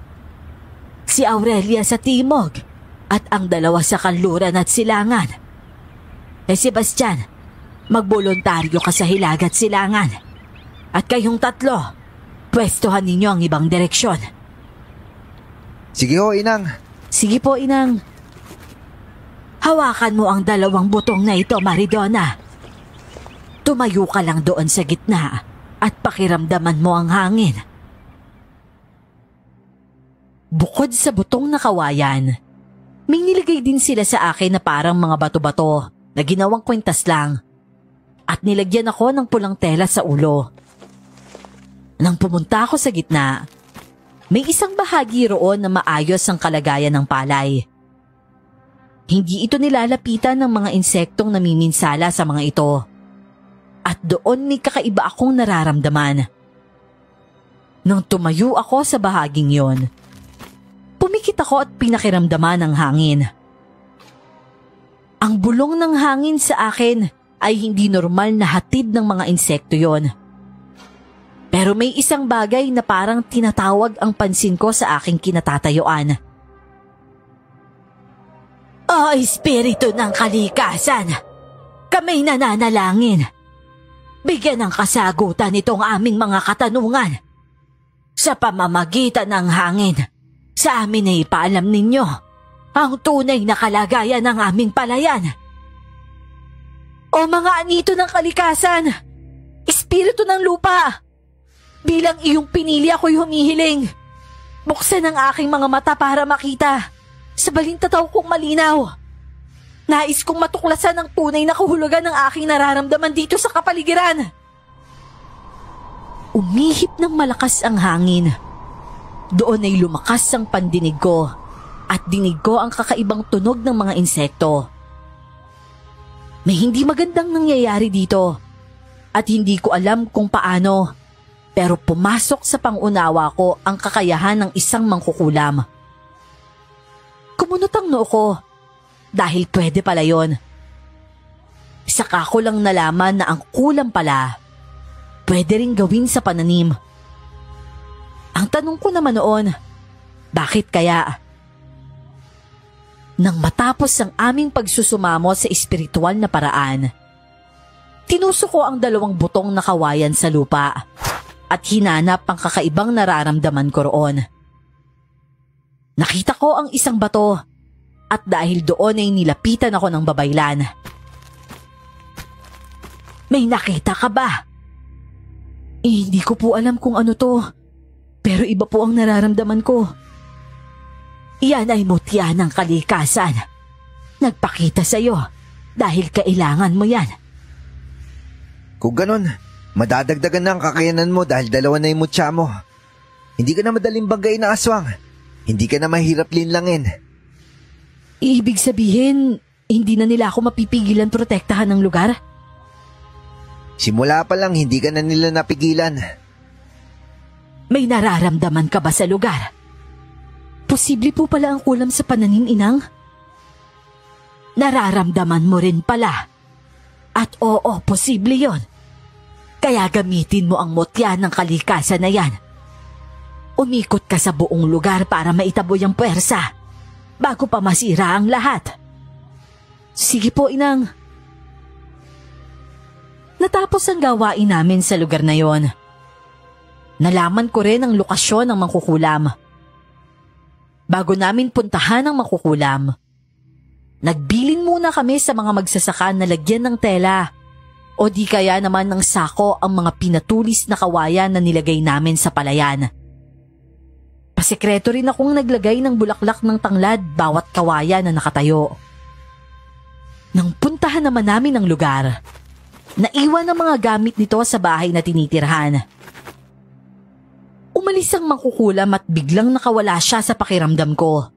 Si Aurelia sa timog at ang dalawa sa kanluran at silangan. Sebastian, magboluntaryo ka sa hilaga at silangan. At kayong tatlo, pwestohan ninyo ang ibang direksyon. Sige ho, Inang. Sige po, Inang. Hawakan mo ang dalawang butong na ito, Maridona. Tumayo ka lang doon sa gitna at pakiramdaman mo ang hangin. Bukod sa butong na kawayan, may nilagay din sila sa akin na parang mga bato-bato na ginawang kwintas lang at nilagyan ako ng pulang tela sa ulo. Nang pumunta ako sa gitna, May isang bahagi roon na maayos ang kalagayan ng palay. Hindi ito nilalapitan ng mga insektong namiminsala sa mga ito. At doon may kakaiba akong nararamdaman. Nang tumayo ako sa bahaging yon, pumikit ako at pinakiramdaman ang hangin. Ang bulong ng hangin sa akin ay hindi normal na hatid ng mga insekto yon. Pero may isang bagay na parang tinatawag ang pansin ko sa aking kinatatayuan. O Espiritu ng Kalikasan, kami nananalangin. Bigyan ng kasagutan itong aming mga katanungan. Sa pamamagitan ng hangin, sa amin ay ipaalam ninyo ang tunay na kalagayan ng aming palayan. O mga anito ng kalikasan, Espiritu ng lupa, bilang iyong pinili ako'y humihiling. Buksan ang aking mga mata para makita sa balintataw kong malinaw. Nais kong matuklasan ang tunay na kahulugan ng aking nararamdaman dito sa kapaligiran. Umihip ng malakas ang hangin. Doon ay lumakas ang pandinig ko at dinig ko ang kakaibang tunog ng mga insekto. May hindi magandang nangyayari dito at hindi ko alam kung paano, pero pumasok sa pangunawa ko ang kakayahan ng isang mangkukulam. Kumunot ang noo ko dahil pwede pala yon. Saka ko lang nalaman na ang kulam pala pwede rin gawin sa pananim. Ang tanong ko naman noon, bakit kaya? Nang matapos ang aming pagsusumamo sa espiritual na paraan, tinusok ko ang 2 butong na kawayan sa lupa at hinanap ang kakaibang nararamdaman ko roon. Nakita ko ang isang bato at dahil doon ay nilapitan ako ng babaylan. May nakita ka ba? Hindi ko po alam kung ano to, pero iba po ang nararamdaman ko. Iyan ay mutya ng kalikasan. Nagpakita sa iyo dahil kailangan mo yan. Kung ganun, madadagdagan na ang kakayanan mo dahil 2 na yung mutya mo. Hindi ka na madaling banggain na aswang. Hindi ka na mahirap linlangin. Ibig sabihin, hindi na nila ako mapipigilan protektahan ng lugar? Simula pa lang, hindi ka na nila napigilan. May nararamdaman ka ba sa lugar? Posible po pala ang kulam sa pananim, Inang? Nararamdaman mo rin pala. At oo, posible yon. Kaya gamitin mo ang mutya ng kalikasan na yan. Umikot ka sa buong lugar para maitaboy ang puwersa bago pa masira ang lahat. Sige po, Inang. Natapos ang gawain namin sa lugar na yon. Nalaman ko rin ang lokasyon ng mangkukulam. Bago namin puntahan ang mangkukulam, nagbilin muna kami sa mga magsasaka na lagyan ng tela o di kaya naman ng sako ang mga pinatulis na kawayan na nilagay namin sa palayan. Pasekreto rin akong naglagay ng bulaklak ng tanglad bawat kawayan na nakatayo. Nang puntahan naman namin ang lugar, naiwan ang mga gamit nito sa bahay na tinitirhan. Umalis ang mangkukulam at biglang nakawala siya sa pakiramdam ko.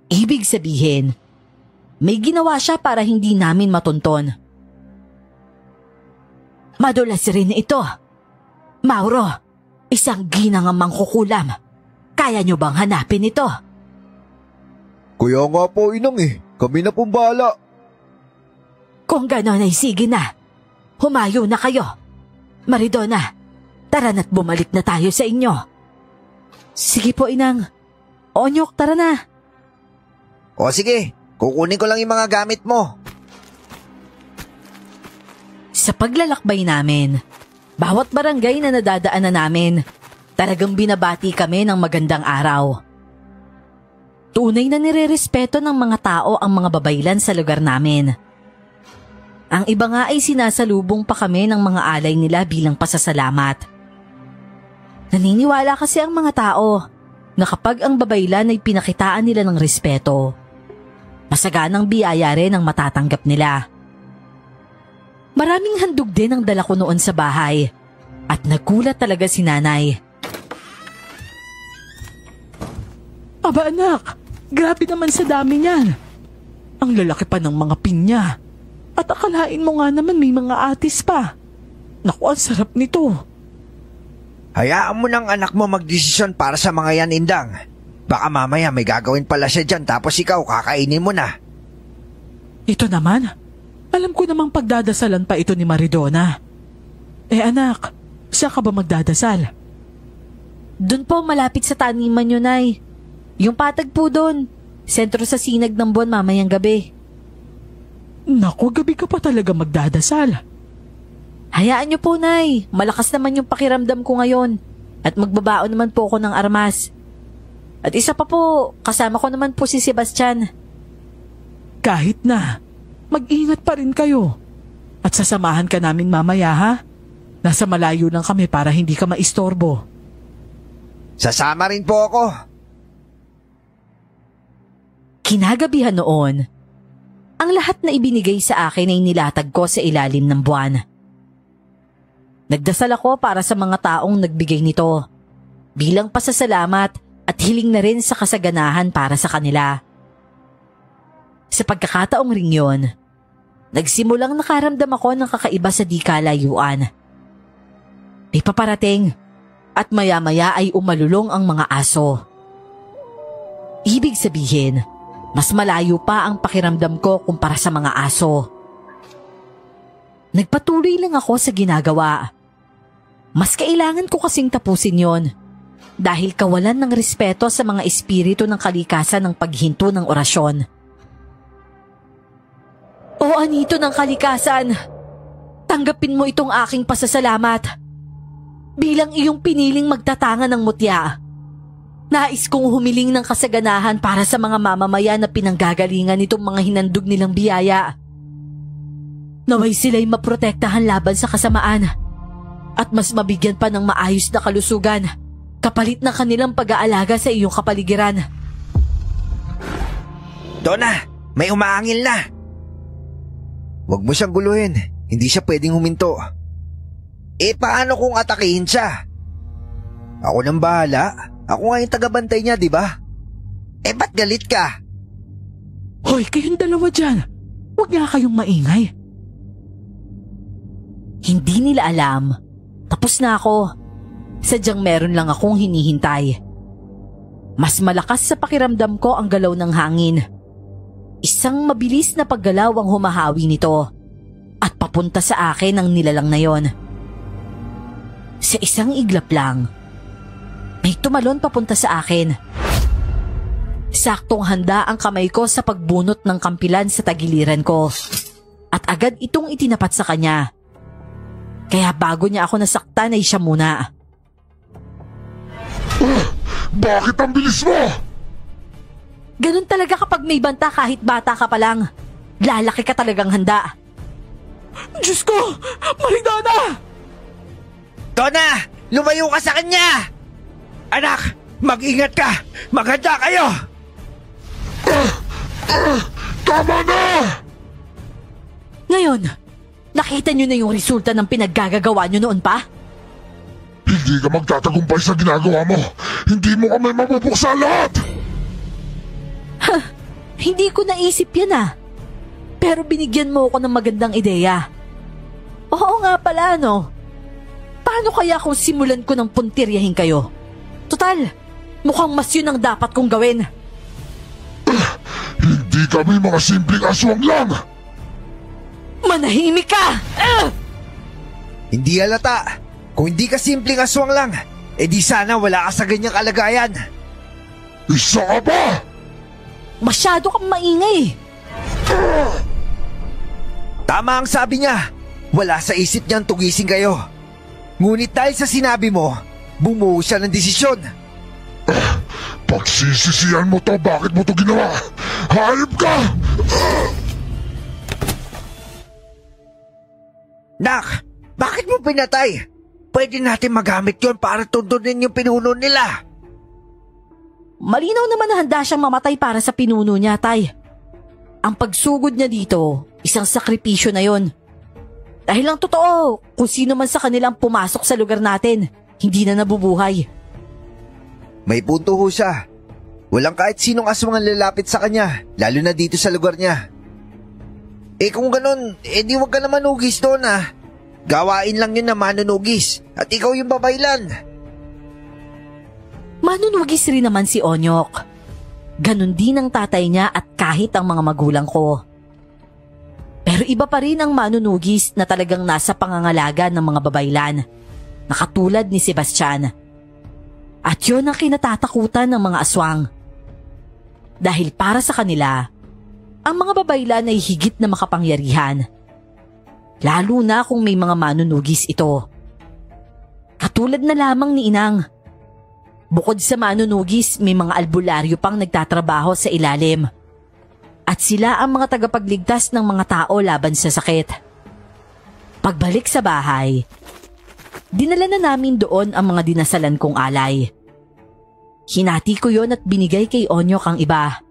Ibig sabihin, may ginawa siya para hindi namin matunton. Madulas rin ito. Mauro, isang ginangang mangkukulam. Kaya niyo bang hanapin ito? Kaya nga po, Inang Kami na pong bahala. Kung gano'n ay sige na. Humayo na kayo. Maridona, tara na't bumalik na tayo sa inyo. Sige po, Inang. Onyok, tara na. O sige, kukunin ko lang yung mga gamit mo. Sa paglalakbay namin, bawat barangay na nadadaanan namin, talagang binabati kami ng magandang araw. Tunay na nirerespeto ng mga tao ang mga babaylan sa lugar namin. Ang iba nga ay sinasalubong pa kami ng mga alay nila bilang pasasalamat. Naniniwala kasi ang mga tao na kapag ang babaylan ay pinakitaan nila ng respeto, masaganang biyaya rin ang matatanggap nila. Maraming handog din ang dala ko noon sa bahay at nagulat talaga si Nanay. Aba anak, grabe naman sa dami niyan. Ang lalaki pa ng mga pinya. At akalain mo nga naman may mga atis pa. Naku, ang sarap nito. Hayaan mo ng anak mo magdesisyon para sa mga yan, Indang. Baka mamaya may gagawin pala siya dyan tapos ikaw kakainin mo na. Ito naman, alam ko namang pagdadasalan pa ito ni Maridona. Anak, saan ka ba magdadasal? Doon po malapit sa taniman nyo, Nay. Yung patag po doon. Sentro sa sinag ng buwan mamayang gabi. Naku, gabi ka pa talaga magdadasal. Hayaan nyo po, Nay. Malakas naman yung pakiramdam ko ngayon. At magbabaon naman po ako ng armas. At isa pa po, kasama ko naman po si Sebastian. Kahit na, mag-ingat pa rin kayo. At sasamahan ka namin mamaya, ha? Nasa malayo lang kami para hindi ka maistorbo. Sasama rin po ako. Kinagabihan noon, ang lahat na ibinigay sa akin ay nilatag ko sa ilalim ng buwan. Nagdasal ako para sa mga taong nagbigay nito, bilang pasasalamat at hiling na rin sa kasaganahan para sa kanila. Sa pagkakataong ring yun, nagsimulang nakaramdam ako ng kakaiba sa di kalayuan. May paparating at maya-maya ay umalulong ang mga aso. Ibig sabihin, mas malayo pa ang pakiramdam ko kumpara sa mga aso. Nagpatuloy lang ako sa ginagawa. Mas kailangan ko kasing tapusin yon dahil kawalan ng respeto sa mga espiritu ng kalikasan ng paghinto ng orasyon. O anito ng kalikasan, tanggapin mo itong aking pasasalamat. Bilang iyong piniling magtatanga ng mutya, nais kong humiling ng kasaganahan para sa mga mamamayan na pinanggagalingan nitong mga hinandog nilang biyaya. Naway sila'y maprotektahan laban sa kasamaan at mas mabigyan pa ng maayos na kalusugan kapalit ng kanilang pag-aalaga sa iyong kapaligiran. Donna, may umaangil na. Huwag mo siyang guluhin. Hindi siya pwedeng huminto. Paano kung atakihin siya? Ako nang bahala. Ako nga yung tagabantay niya, di ba? Ba't galit ka? Hoy, kayong dalawa dyan. Huwag nga kayong maingay. Hindi nila alam. Tapos na ako. Sadyang meron lang akong hinihintay. Mas malakas sa pakiramdam ko ang galaw ng hangin. Isang mabilis na paggalaw ang humahawi nito. At papunta sa akin ang nilalang na yon. Sa isang iglap lang, may tumalon papunta sa akin. Saktong handa ang kamay ko sa pagbunot ng kampilan sa tagiliran ko. At agad itong itinapat sa kanya. Kaya bago niya ako nasaktan ay siya muna. Bakit ang bilis mo? Ganun talaga kapag may banta kahit bata ka pa lang. Lalaki ka talagang handa. Diyos ko! Maridona! Donna, lumayo ka sa kanya! Anak, mag-ingat ka! Maghanda kayo! Tama na! Ngayon, nakita niyo na yung resulta ng pinaggagawa niyo noon pa? Hindi ka magtatagumpay sa ginagawa mo. Hindi mo kami mapupuksa lahat. Hindi ko naisip yan Pero binigyan mo ako ng magandang ideya. Oo nga pala, no? Paano kaya kung simulan ko ng puntiryahin kayo? Total, mukhang mas yun ang dapat kong gawin. Hindi kami mga simpleng aswang lang. Manahimik ka! Hindi halata. Kung hindi ka simpleng aswang lang, di sana wala ka sa ganyang kalagayan. Isa ka pa! Masyado kang maingay. Tama ang sabi niya. Wala sa isip niyang tugisin kayo. Ngunit dahil sa sinabi mo, bumuo siya ng desisyon. Pagsisisihan mo to, bakit mo to ginawa? Hayop ka! Nak, bakit mo pinatay? Pwede natin magamit yon para tuntunin yung pinuno nila. Malinaw naman na handa siyang mamatay para sa pinuno niya, Tay. Ang pagsugod niya dito, isang sakripisyo na yon. Dahil lang totoo, kung sino man sa kanilang pumasok sa lugar natin, hindi na nabubuhay. May punto ho siya. Walang kahit sinong aswang ang lalapit sa kanya, lalo na dito sa lugar niya. Kung ganun, di wag ka na manugis doon ah. Gawain lang yun na manunugis at ikaw yung babaylan. Manunugis rin naman si Onyok. Ganon din ang tatay niya at kahit ang mga magulang ko. Pero iba pa rin ang manunugis na talagang nasa pangangalaga ng mga babaylan, na katulad ni Sebastian. At yun ang kinatatakutan ng mga aswang. Dahil para sa kanila, ang mga babaylan ay higit na makapangyarihan. Lalo na kung may mga manunugis ito. Katulad na lamang ni Inang. Bukod sa manunugis, may mga albularyo pang nagtatrabaho sa ilalim. At sila ang mga tagapagligtas ng mga tao laban sa sakit. Pagbalik sa bahay, dinala na namin doon ang mga dinasalan kong alay. Hinati ko yon at binigay kay Onyok ang iba.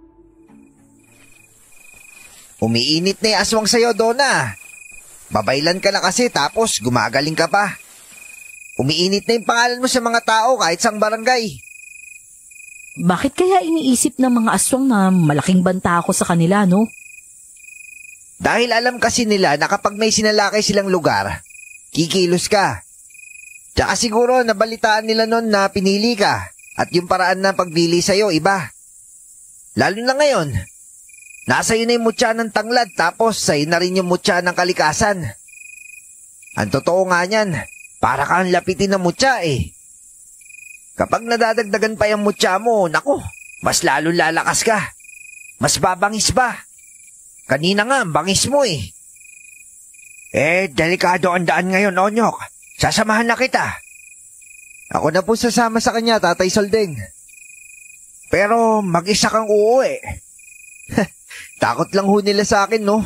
Umiinit na yung aswang sa'yo, Donna. Babaylan ka na kasi tapos gumagaling ka pa. Umiinit na yung pangalan mo sa mga tao kahit sang barangay. Bakit kaya iniisip ng mga aswang na malaking banta ako sa kanila, no? Dahil alam kasi nila na kapag may sinalakay silang lugar, kikilos ka. Tsaka siguro nabalitaan nila nun na pinili ka at yung paraan ng pagpili sa'yo iba. Lalo na ngayon, nasa iyo na yung mutya ng tanglad tapos sa'yo na rin yung mutya ng kalikasan. Ang totoo nga niyan, para kang lapitin ng mutya eh. Kapag nadadagdagan pa yung mutya mo, naku, mas lalo lalakas ka. Mas babangis ba? Kanina nga, bangis mo eh. Delikado ang daan ngayon, Onyok. Sasamahan na kita. Ako na po sasama sa kanya, Tatay Soldeng. Pero mag-isa kang uuwi. Takot lang ho nila sa akin, no?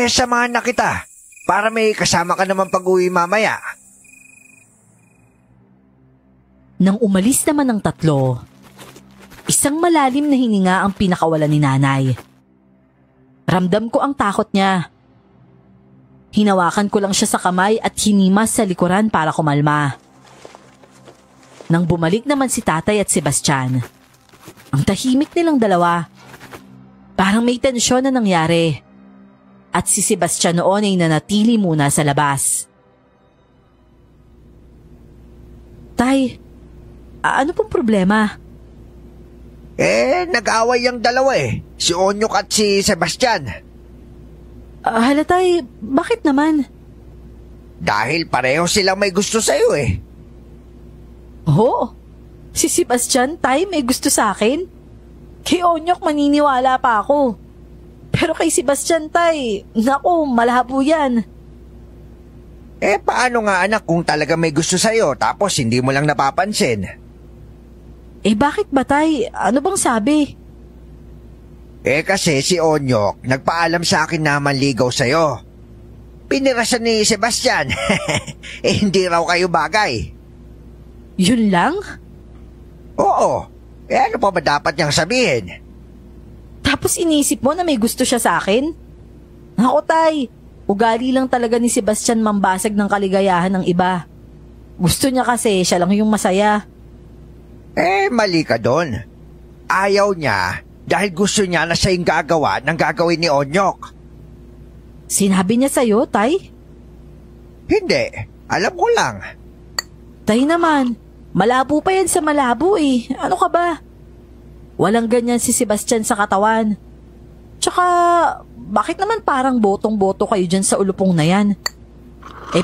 Samahan na kita. Para may kasama ka naman pag-uwi mamaya. Nang umalis naman ang tatlo, isang malalim na hininga ang pinakawalan ni nanay. Ramdam ko ang takot niya. Hinawakan ko lang siya sa kamay at hinimas sa likuran para kumalma. Nang bumalik naman si tatay at Sebastian, ang tahimik nilang dalawa. Parang may tensyon na nangyari. At si Sebastian noon ay nanatili muna sa labas. Tay, ano pong problema? Nag-away ang dalawa eh. Si Onyok at si Sebastian. Hala tay, bakit naman? Dahil pareho silang may gusto sa'yo eh. Oo, si Sebastian tay may gusto sa akin. Kay Onyok maniniwala pa ako. Pero kay Sebastian tay, naku, malabo yan. Paano nga anak kung talaga may gusto sa'yo tapos hindi mo lang napapansin? Bakit ba tay? Ano bang sabi? Kasi si Onyok nagpaalam sa akin na manligaw sa'yo. Pinirasan ni Sebastian. Hindi raw kayo bagay. Yun lang? Oo. Ano pa ba dapat niyang sabihin? Tapos inisip mo na may gusto siya sa akin? Naku tay, ugali lang talaga ni Sebastian mambasag ng kaligayahan ng iba. Gusto niya kasi siya lang yung masaya. Mali ka doon. Ayaw niya dahil gusto niya na siya yung gagawa ng gagawin ni Onyok. Sinabi niya sa'yo, tay? Hindi. Alam ko lang. Tay naman, malabo pa yan sa malabo eh. Ano ka ba? Walang ganyan si Sebastian sa katawan. Tsaka, bakit naman parang botong-boto kayo dyan sa ulupong na yan?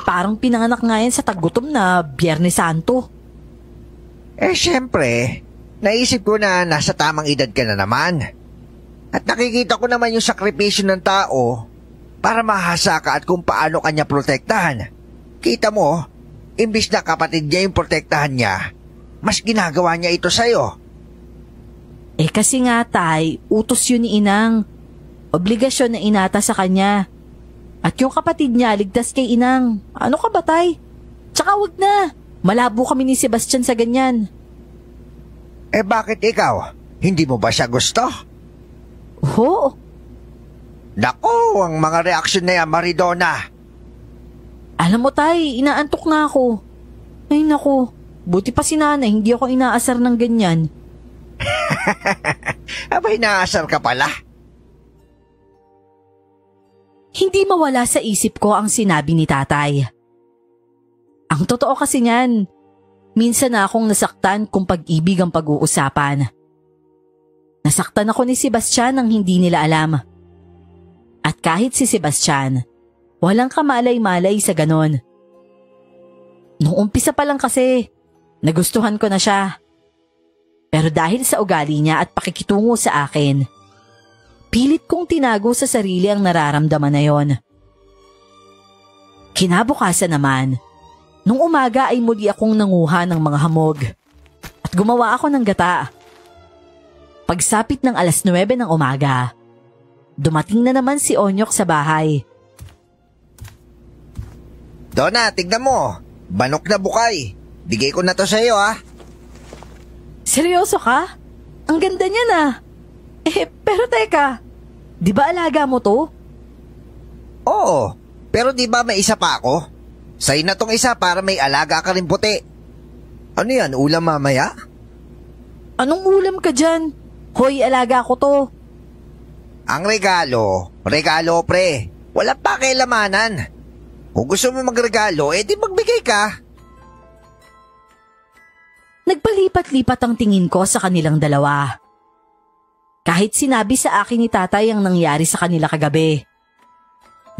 Parang pinanganak nga yan sa tagutom na Biyernes Santo. Siyempre, naisip ko na nasa tamang edad ka na naman. At nakikita ko naman yung sakripisyo ng tao para mahasa ka at kung paano kanya protektahan. Kita mo, imbis na kapatid niya yung protektahan niya, mas ginagawa niya ito sa'yo. Kasi nga tay, utos yun ni Inang. Obligasyon na inata sa kanya. At yung kapatid niya, ligtas kay Inang. Ano ka ba tay? Tsaka wag na. Malabo kami ni Sebastian sa ganyan. Bakit ikaw? Hindi mo ba siya gusto? Oo. Naku, ang mga reaksyon na yan, Maridona. Alam mo tay, inaantok na ako. Ay naku, buti pa si nanay, hindi ako inaasar ng ganyan. Abay, naasar ka pala. Hindi mawala sa isip ko ang sinabi ni tatay. Ang totoo kasi niyan, minsan na akong nasaktan kung pag-ibig ang pag-uusapan. Nasaktan ako ni Sebastian nang hindi nila alam. At kahit si Sebastian, walang kamalay-malay sa ganon. Noong umpisa pa lang kasi, nagustuhan ko na siya. Pero dahil sa ugali niya at pakikitungo sa akin, pilit kong tinago sa sarili ang nararamdaman na yon. Kinabukasan naman, nung umaga ay muli akong nanguha ng mga hamog at gumawa ako ng gata. Pagsapit ng 9:00 ng umaga, dumating na naman si Onyok sa bahay. Donna, tignan mo. Banok na bukay. Bigay ko na to sa'yo, ha? Seryoso ka? Ang ganda niya na. Pero teka, di ba alaga mo to? Oo, pero di ba may isa pa ako? Sa'yo na tong isa para may alaga ka rin puti. Ano yan, ulam mamaya? Anong ulam ka dyan? Hoy, alaga ko to. Ang regalo pre. Wala pa kailamanan. Kung gusto mo magregalo, di magbigay ka. Nagpalipat-lipat ang tingin ko sa kanilang dalawa. Kahit sinabi sa akin ni tatay ang nangyari sa kanila kagabi,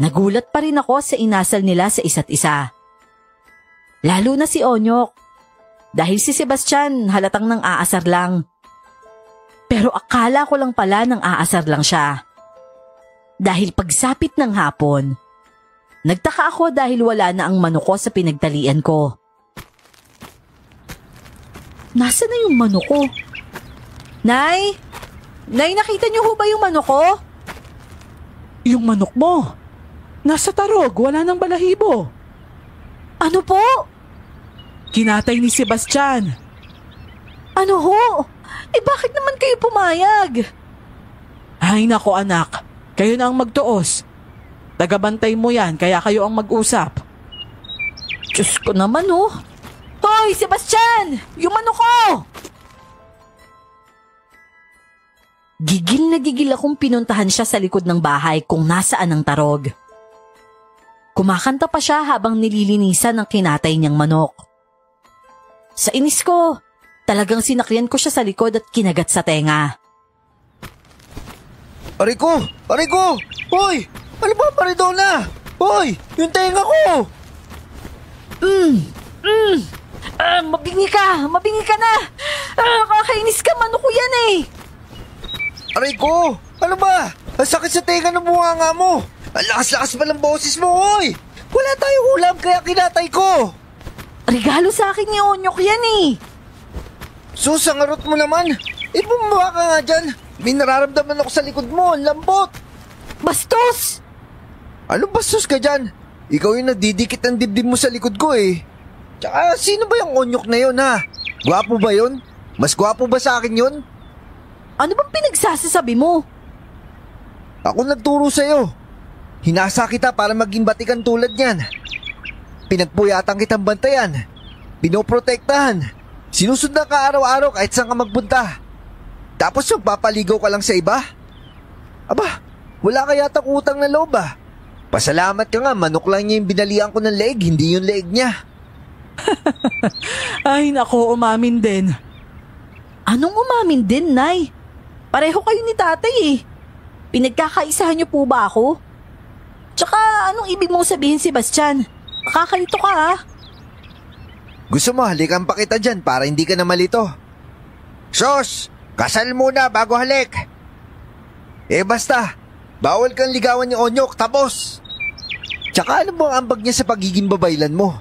nagulat pa rin ako sa inasal nila sa isa't isa. Lalo na si Onyok, dahil si Sebastian halatang nang aasar lang. Pero akala ko lang pala nang aasar lang siya. Dahil pagsapit ng hapon, nagtaka ako dahil wala na ang manok ko sa pinagtalian ko. Nasaan na yung manok ko? Nay! Nay, nakita niyo ho ba yung manok ko? Yung manok mo? Nasa tarog, wala nang balahibo. Ano po? Kinatay ni Sebastian. Ano ho? Bakit naman kayo pumayag? Ay nako anak, kayo na ang magtuos. Tagabantay mo yan, kaya kayo ang mag-usap. Diyos ko naman oh. Hoy, Sebastian! Yung manok ko! Gigil na gigil akong pinuntahan siya sa likod ng bahay kung nasaan ang tarog. Kumakanta pa siya habang nililinisan ng kinatay niyang manok. Sa inis ko, talagang sinakyan ko siya sa likod at kinagat sa tenga. Aray ko! Hoy! Ano ba, Maridona? Hoy! Yung tenga ko! Mabingi ka na! Kakainis ka, manok ko yan eh! Aray ko! Ano ba? Ang sakit sa tenga ng bunganga mo! Ang lakas-lakas pa ng boses mo, hoy! Wala tayong ulam kaya kinatay ko! Regalo sa akin ni Onyok yan eh! Sus, ang arot mo naman! Bumaba ka nga dyan! May nararamdaman ako sa likod mo, ang lambot! Bastos! Ano bastos ka dyan? Ikaw yung nadidikit ang dibdib mo sa likod ko eh. Tsaka sino ba yung Onyok na yun ha? Gwapo ba yun? Mas gwapo ba sa akin yun? Ano bang pinagsasasabi mo? Ako nagturo sa'yo. Hinasa kita para maging batikan tulad niyan. Pinagpuyatan kitang bantayan. Pinoprotektahan. Sinusundan ka araw-araw kahit saan ka magpunta. Tapos magpapaligaw ka lang sa iba? Aba, wala ka yatang utang na loob ah. Pasalamat ka nga, manok lang niya yung binalian ko ng leeg, hindi yung leeg niya. Ay nako, umamin din. Anong umamin din, Nay? Pareho kayo ni tatay eh. Pinagkakaisahan niyo po ba ako? Tsaka anong ibig mong sabihin, Sebastian? Makakalito ka ha? Gusto mo halikan pa kita dyan para hindi ka na malito. Sos, kasal muna bago halik. Basta, bawal kang ligawan ni Onyok, tapos. Tsaka ano bang ambag niya sa pagiging babaylan mo?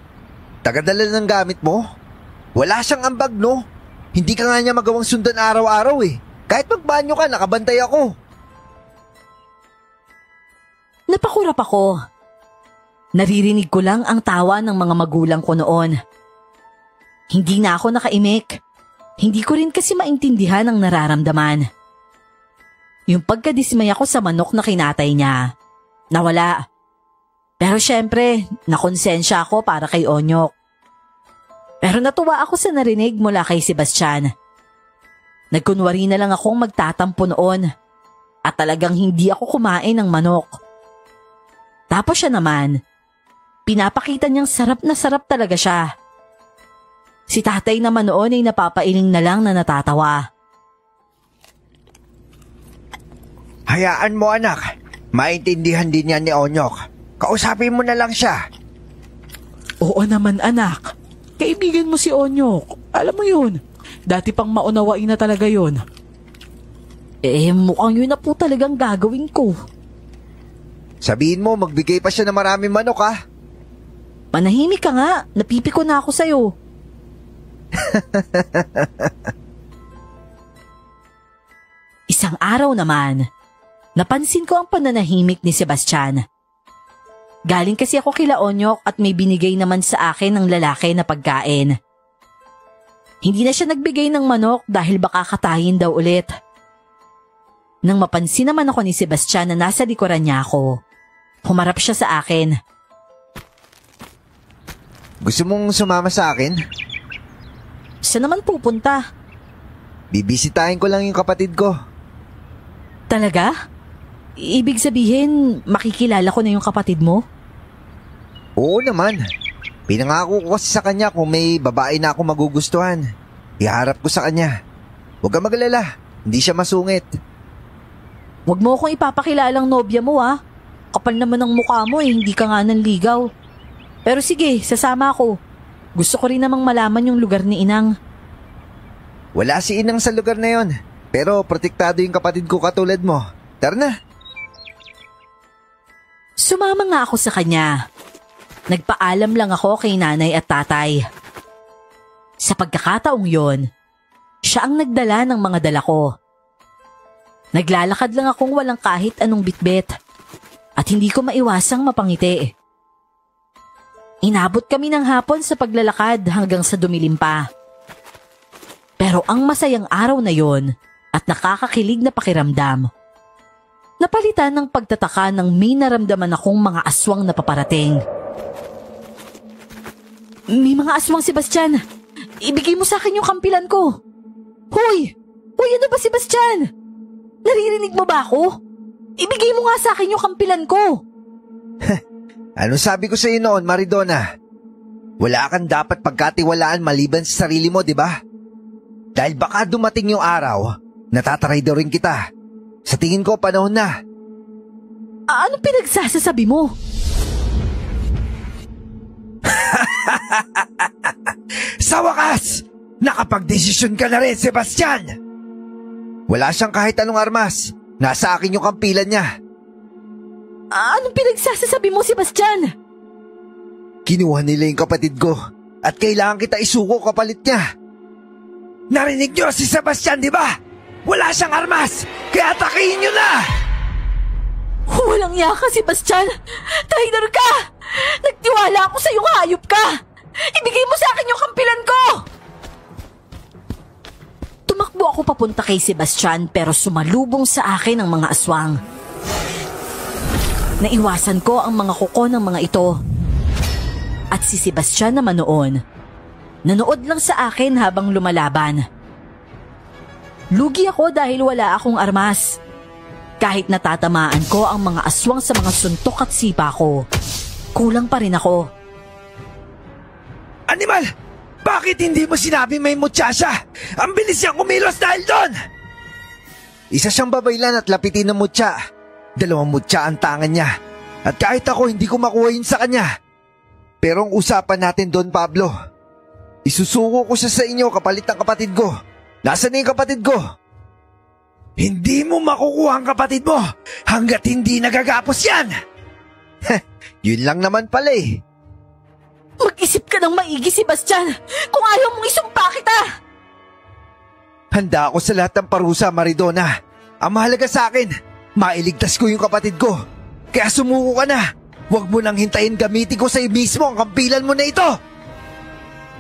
Tagadala ng gamit mo? Wala siyang ambag, no? Hindi ka nga niya magawang sundan araw-araw eh. Kahit magbanyo ka, nakabantay ako. Napakurap ako. Naririnig ko lang ang tawa ng mga magulang ko noon. Hindi na ako nakaimik. Hindi ko rin kasi maintindihan ang nararamdaman. Yung pagkadismay ako sa manok na kinatay niya, nawala. Pero syempre, nakonsensya ako para kay Onyok. Pero natuwa ako sa narinig mula kay Sebastian. Nagkunwari na lang akong magtatampo noon at talagang hindi ako kumain ng manok. Tapos siya naman, pinapakita niyang sarap na sarap talaga siya. Si tatay naman noon ay napapailing na lang na natatawa. Hayaan mo anak, maintindihan din yan ni Onyok. Kausapin mo na lang siya. Oo naman anak, kaibigan mo si Onyok. Alam mo yun, dati pang maunawain na talaga yun. Mukhang yun na po talagang gagawin ko. Sabihin mo, magbigay pa siya ng maraming manok ha. Manahimik ka nga, napipiko na ako sa'yo. Isang araw naman, napansin ko ang pananahimik ni Sebastian. Galing kasi ako kila Onyok at may binigay naman sa akin ng lalaki na pagkain. Hindi na siya nagbigay ng manok dahil baka katayin daw ulit. Nang mapansin naman ako ni Sebastian na nasa likuran niya ako, humarap siya sa akin. Gusto mong sumama sa akin? Saan naman pupunta? Bibisitahin ko lang yung kapatid ko. Talaga? Ibig sabihin, makikilala ko na yung kapatid mo? Oo naman. Pinangako ko kasi sa kanya kung may babae na ako magugustuhan. Iharap ko sa kanya. Huwag kang magalala, hindi siya masungit. Huwag mo akong ipapakilalang nobya mo ha. Kapal naman ang mukha mo hindi ka nga nanligaw. Pero sige, sasama ako. Gusto ko rin namang malaman yung lugar ni Inang. Wala si Inang sa lugar na yon, pero protektado yung kapatid ko katulad mo. Tara na. Sumama nga ako sa kanya. Nagpaalam lang ako kay nanay at tatay. Sa pagkakataong yon, siya ang nagdala ng mga dala ko. Naglalakad lang akong walang kahit anong bitbit at hindi ko maiwasang mapangiti. Inabot kami ng hapon sa paglalakad hanggang sa dumilim pa. Pero ang masayang araw na yon at nakakakilig na pakiramdam, napalitan ng pagtataka nang may naramdaman akong mga aswang na paparating. May mga aswang, Sebastian! Ibigay mo sa akin yung kampilan ko! Hoy! Hoy, ano ba, Sebastian? Naririnig mo ba ako? Ibigay mo nga sa akin yung kampilan ko! Ano sabi ko sa iyo noon, Maridona? Wala kang dapat pagkatiwalaan maliban sa sarili mo, di ba? Dahil baka dumating yung araw, natataraydo rin kita. Sa tingin ko, panahon na. Ano pinagsasasabi mo? Sa wakas, nakapagdesisyon ka na rin, Sebastian! Wala siyang kahit anong armas. Nasa akin yung kampilan niya. Anong pinagsasasabi mo, Sebastian? Kinuha nila yung kapatid ko at kailangan kita isuko kapalit niya. Narinig niyo si Sebastian, di ba? Wala siyang armas, kaya atakihin niyo na! Walang iya ka, Sebastian! Traitor ka! Nagtiwala ako sa iyong hayop ka! Ibigay mo sa akin yung kampilan ko! Tumakbo ako papunta kay Sebastian pero sumalubong sa akin ang mga aswang. Naiwasan ko ang mga kuko ng mga ito. At si Sebastian naman noon, nanood lang sa akin habang lumalaban. Lugi ako dahil wala akong armas. Kahit natatamaan ko ang mga aswang sa mga suntok at sipa ko, kulang pa rin ako. Animal! Bakit hindi mo sinabi may mutya siya? Ang bilis niyang kumilos dahil doon! Isa siyang babaylan at lapitin ng mutya. 2 mutya ang tangan niya. At kahit ako hindi ko makuha yun sa kanya. Pero ang usapan natin doon, Pablo, isusuko ko siya sa inyo kapalit ng kapatid ko. Nasaan na yung kapatid ko? Hindi mo makukuha ang kapatid mo hanggat hindi nagagapos yan! Yun lang naman pala eh. Mag-isip ka ng maigi, Sebastian! Kung ayaw mong isumpa kita! Handa ako sa lahat ng parusa, Maridona. Ang mahalaga sa akin, mailigtas ko yung kapatid ko. Kaya sumuko ka na. Huwag mo nang hintayin gamitin ko sa iyo mismo ang kampilan mo na ito.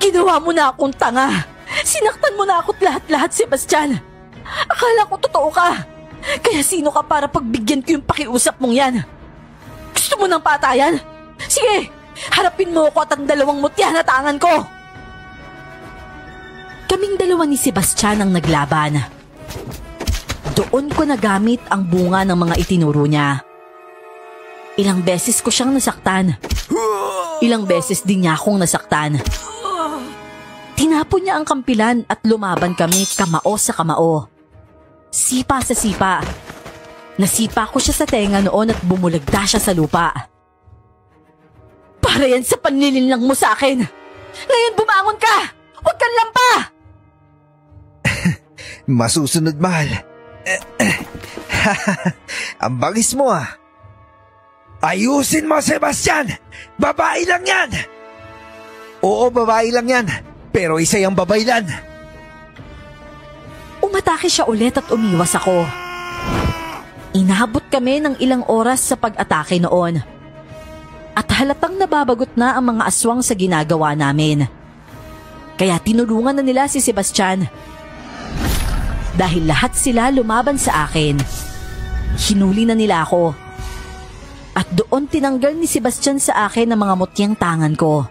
Ginawa mo na akong tanga. Sinaktan mo na ako't lahat-lahat, Sebastian. Akala ko totoo ka. Kaya sino ka para pagbigyan ko yung pakiusap mong yan? Gusto mo ng patayan? Sige, harapin mo ako at ang 2 mutya na tangan ko. Kaming 2 ni Sebastian ang naglaban. Doon ko nagamit ang bunga ng mga itinuro niya. Ilang beses ko siyang nasaktan. Ilang beses din niya akong nasaktan. Tinapon niya ang kampilan at lumaban kami kamao sa kamao. Sipa sa sipa. Nasipa ko siya sa tenga noon at bumulagda siya sa lupa. Para yan sa panlilinlang mo sa akin. Ngayon bumangon ka! Huwag kang lampa! Masusunod, mahal. Ang bangis mo ah. Ayusin mo, Sebastian! Babae lang yan! Oo, babae lang yan. Pero isa yung babaylan. Umatake siya ulit at umiwas ako. Inabot kami ng ilang oras sa pag-atake noon. At halatang nababagot na ang mga aswang sa ginagawa namin. Kaya tinulungan na nila si Sebastian. Dahil lahat sila lumaban sa akin, hinuli na nila ako. At doon tinanggal ni Sebastian sa akin ang mga mutyang tangan ko.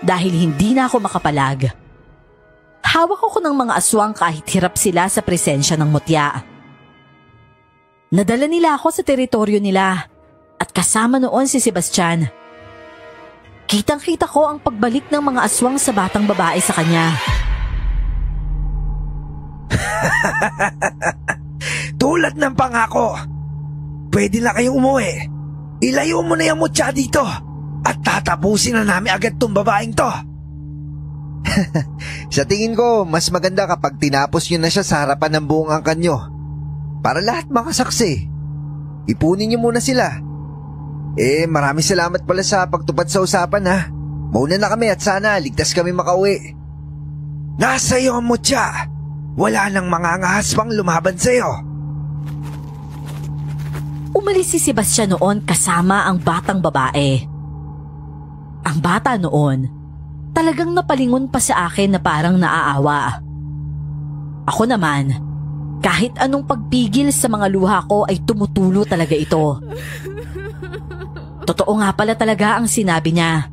Dahil hindi na ako makapalag, hawak ako ng mga aswang kahit hirap sila sa presensya ng mutya. Nadala nila ako sa teritoryo nila at kasama noon si Sebastian. Kitang-kita ko ang pagbalik ng mga aswang sa batang babae sa kanya. Tulad ng pangako, pwede na kayong umuwi. Ilayo mo na yung mutya dito at tatapusin na namin agad tong babaeng to. Sa tingin ko, mas maganda kapag tinapos nyo na siya sa harapan ng buong angkan nyo. Para lahat makasaksi. Ipunin niyo muna sila. Maraming salamat pala sa pagtupad sa usapan ha. Mauna na kami at sana ligtas kami makauwi. Nasa iyo ang mutya. Wala nang mga angahas pang lumaban sa'yo. Umalis si Sebastian noon kasama ang batang babae. Ang bata noon, talagang napalingon pa sa akin na parang naaawa. Ako naman, kahit anong pagpigil sa mga luha ko ay tumutulo talaga ito. Totoo nga pala talaga ang sinabi niya.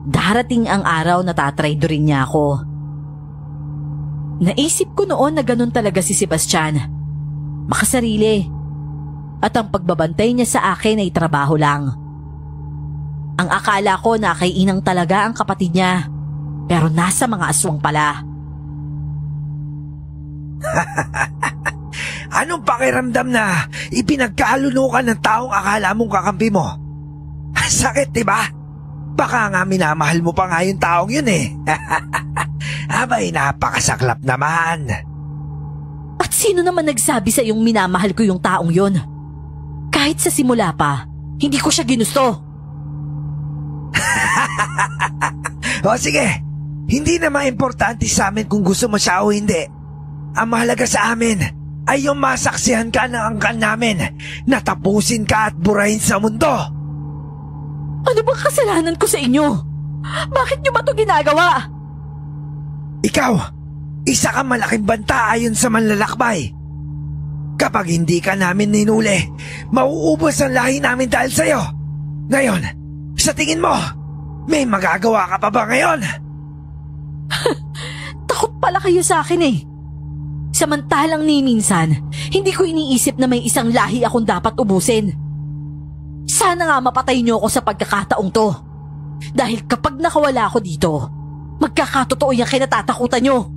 Darating ang araw na tatraydorin niya ako. Naisip ko noon na ganun talaga si Sebastian. Makasarili. At ang pagbabantay niya sa akin ay trabaho lang. Ang akala ko na kay Inang talaga ang kapatid niya. Pero nasa mga aswang pala. Anong pakiramdam na ipinagkaalunukan ng taong akala mong kakampi mo? Sakit, diba? Baka nga minamahal mo pa nga yung taong yun eh. Abay, napakasaklap naman. At sino naman nagsabi sa iyong minamahal ko yung taong yun? Kahit sa simula pa, hindi ko siya ginusto. O sige, hindi na maimportante sa amin kung gusto mo siya o hindi. Ang mahalaga sa amin ay yung masaksihan ka ng angkan namin na tapusin ka at burahin sa mundo. Ano bang kasalanan ko sa inyo? Bakit niyo ba ito ginagawa? Ikaw, isa kang malaking banta ayon sa manlalakbay. Kapag hindi ka namin ninuli, mauubos ang lahi namin dahil sa'yo. Ngayon, sa tingin mo, may magagawa ka pa ba ngayon? Takot pala kayo sa akin eh. Samantalang ni minsan, hindi ko iniisip na may isang lahi akong dapat ubusin. Sana nga mapatay niyo ako sa pagkakataong to. Dahil kapag nakawala ako dito, magkakatotoo yung kinatatakutan niyo.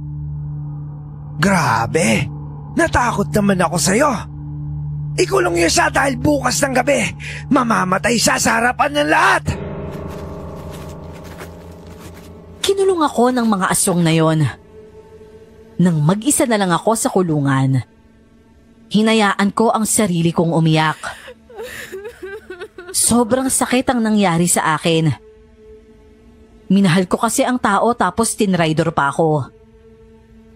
Grabe, natakot naman ako sa'yo. Ikulong niyo siya dahil bukas ng gabi, mamamatay siya sa harapan ng lahat. Kinulong ako ng mga aswang na yon. Nang mag-isa na lang ako sa kulungan, hinayaan ko ang sarili kong umiyak. Sobrang sakit ang nangyari sa akin. Minahal ko kasi ang tao tapos tinrider pa ako.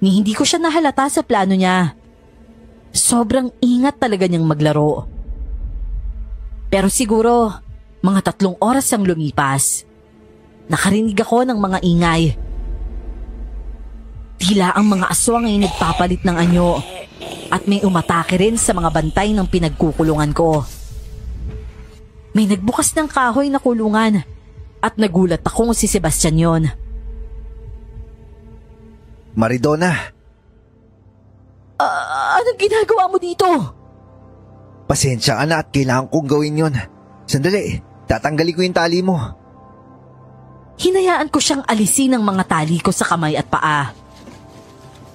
Ni hindi ko siya nahalata sa plano niya. Sobrang ingat talaga niyang maglaro. Pero siguro, mga 3 oras ang lumipas. Nakarinig ako ng mga ingay. Tila ang mga aswang ay nagpapalit ng anyo at may umatake rin sa mga bantay ng pinagkukulungan ko. May nagbukas ng kahoy na kulungan at nagulat akong si Sebastian yon. Anong ginagawa mo dito? Pasensya ka na at kailangan kong gawin yon. Sandali, tatanggalin ko yung tali mo. Hinayaan ko siyang alisin ang mga tali ko sa kamay at paa.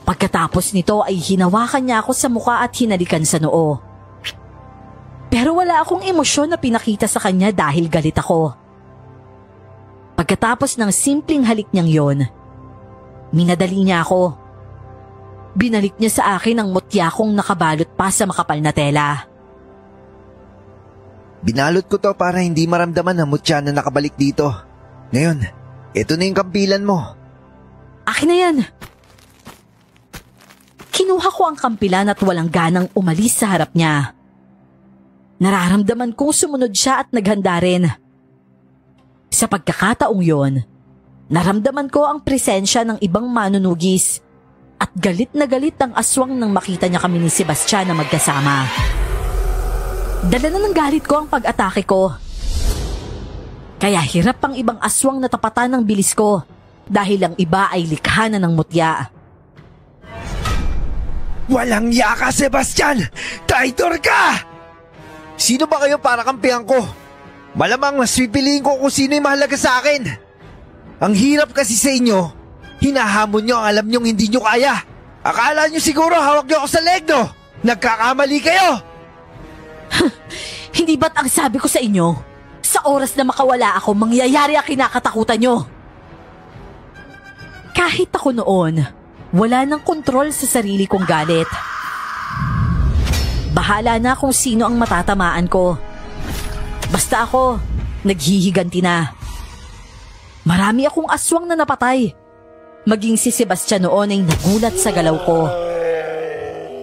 Pagkatapos nito ay hinawakan niya ako sa muka at hinalikan sa noo. Pero wala akong emosyon na pinakita sa kanya dahil galit ako. Pagkatapos ng simpleng halik niyang yon, minadali niya ako. Binalik niya sa akin ang mutya kong nakabalot pa sa makapal na tela. Binalot ko to para hindi maramdaman ang mutya na nakabalik dito. Ngayon, ito na yung kampilan mo. Akin na yan! Kinuha ko ang kampilan at walang ganang umalis sa harap niya. Nararamdaman kong sumunod siya at naghanda rin. Sa pagkakataong yon, naramdaman ko ang presensya ng ibang manunugis at galit na galit ang aswang nang makita niya kami ni Sebastian na magkasama. Dala na ng galit ko ang pag-atake ko. Kaya hirap ang ibang aswang na tapatan ng bilis ko dahil ang iba ay likha na ng mutya. Walang yaka, Sebastian! Traitor ka! Sino ba kayo para kampihan ko? Malamang mas pipiliin ko kung sino yung mahalaga sa akin. Ang hirap kasi sa inyo, hinahamon nyo ang alam nyong hindi nyo kaya. Akala nyo siguro hawak nyo ako sa leg, no? Nagkakamali kayo! Hindi ba't ang sabi ko sa inyo, sa oras na makawala ako, mangyayari ang kinakatakutan nyo? Kahit ako noon, wala nang kontrol sa sarili kong galit. Bahala na kung sino ang matatamaan ko. Basta ako, naghihiganti na. Marami akong aswang na napatay. Maging si Sebastian noon ay nagulat sa galaw ko.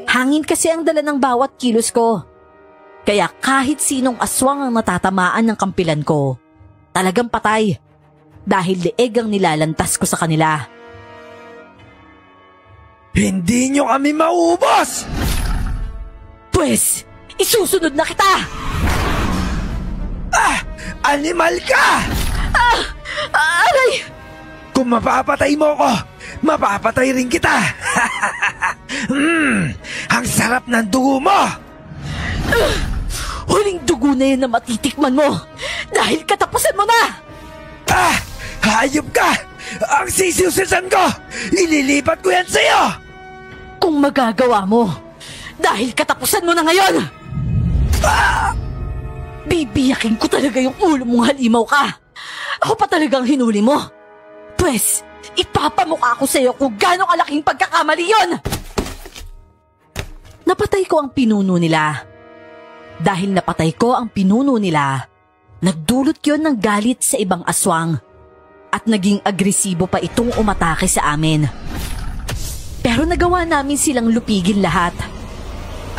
Hangin kasi ang dala ng bawat kilos ko. Kaya kahit sinong aswang ang natatamaan ng kampilan ko, talagang patay. Dahil leeg ang nilalantas ko sa kanila. Hindi nyo kami maubos! Pwes, isusunod na kita! Animal ka! Aray! Kung mapapatay mo ko, mapapatay rin kita! Ang sarap ng dugo mo! Huling dugo na yan na matitikman mo dahil katapusan mo na! Hayop ka! Ang sisiusisan ko! Ililipat ko yan sa'yo! Kung magagawa mo, dahil katapusan mo na ngayon! Bibiyakin ko talaga yung ulo mong halimaw ka! Ako pa talagang hinuli mo! Pwes, ipapamukha ko sa'yo kung gaano kalaking pagkakamali yun! Napatay ko ang pinuno nila. Dahil napatay ko ang pinuno nila, nagdulot yon ng galit sa ibang aswang at naging agresibo pa itong umatake sa amin. Pero nagawa namin silang lupigin lahat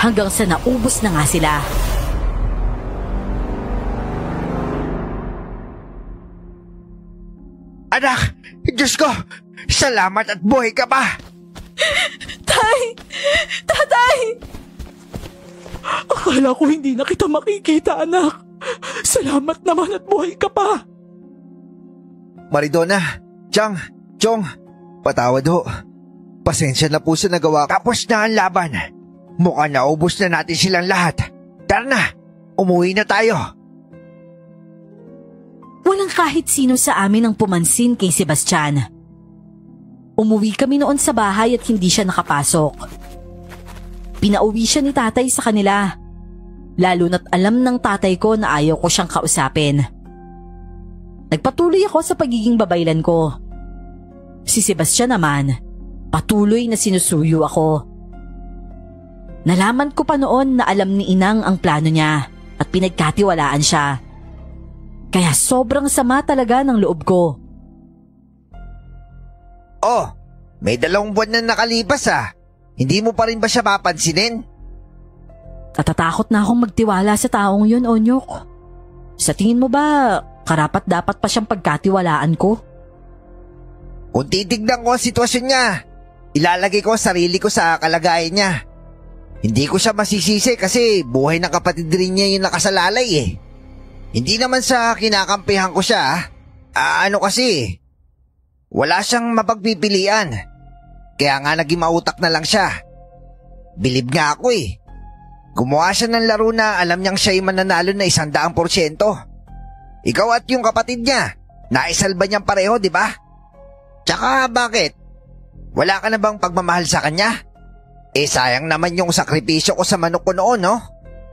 hanggang sa naubos na nga sila. Anak! Diyos ko! Salamat at buhay ka pa! Tay! Tatay! Akala ko hindi na kita makikita, anak. Salamat naman at buhay ka pa. Maridona, Chang, Chong, patawad ho. Pasensya na po sa nagawa. Tapos na ang laban. Mukhang naubos na natin silang lahat. Tara na, umuwi na tayo. Walang kahit sino sa amin ang pumansin kay Sebastian. Umuwi kami noon sa bahay at hindi siya nakapasok. Pinauwi siya ni tatay sa kanila. Lalo na't alam ng tatay ko na ayaw ko siyang kausapin. Nagpatuloy ako sa pagiging babaylan ko. Si Sebastian naman, patuloy na sinusuyo ako. Nalaman ko pa noon na alam ni Inang ang plano niya at pinagkatiwalaan siya. Kaya sobrang sama talaga ng loob ko. Oh, may 2 buwan na nakalipas ah. Hindi mo pa rin ba siya papansinin? Natatakot na akong magtiwala sa taong yun, Onyok. Sa tingin mo ba, karapat dapat pa siyang pagkatiwalaan ko? Kung titignan ko ang sitwasyon niya, ilalagay ko ang sarili ko sa kalagayan niya. Hindi ko siya masisisi kasi buhay ng kapatid rin niya yung nakasalalay eh. Hindi naman sa kinakampihan ko siya. Ano kasi, wala siyang mapagpipilian. Kaya nga naging mautak na lang siya. Bilib nga ako eh. Gumawa siya ng laro na alam niyang siya'y mananalo na 100%. Ikaw at yung kapatid niya, naisalba niyang pareho, di ba? Tsaka bakit? Wala ka na bang pagmamahal sa kanya? Eh sayang naman yung sakripisyo ko sa manok ko noon, no?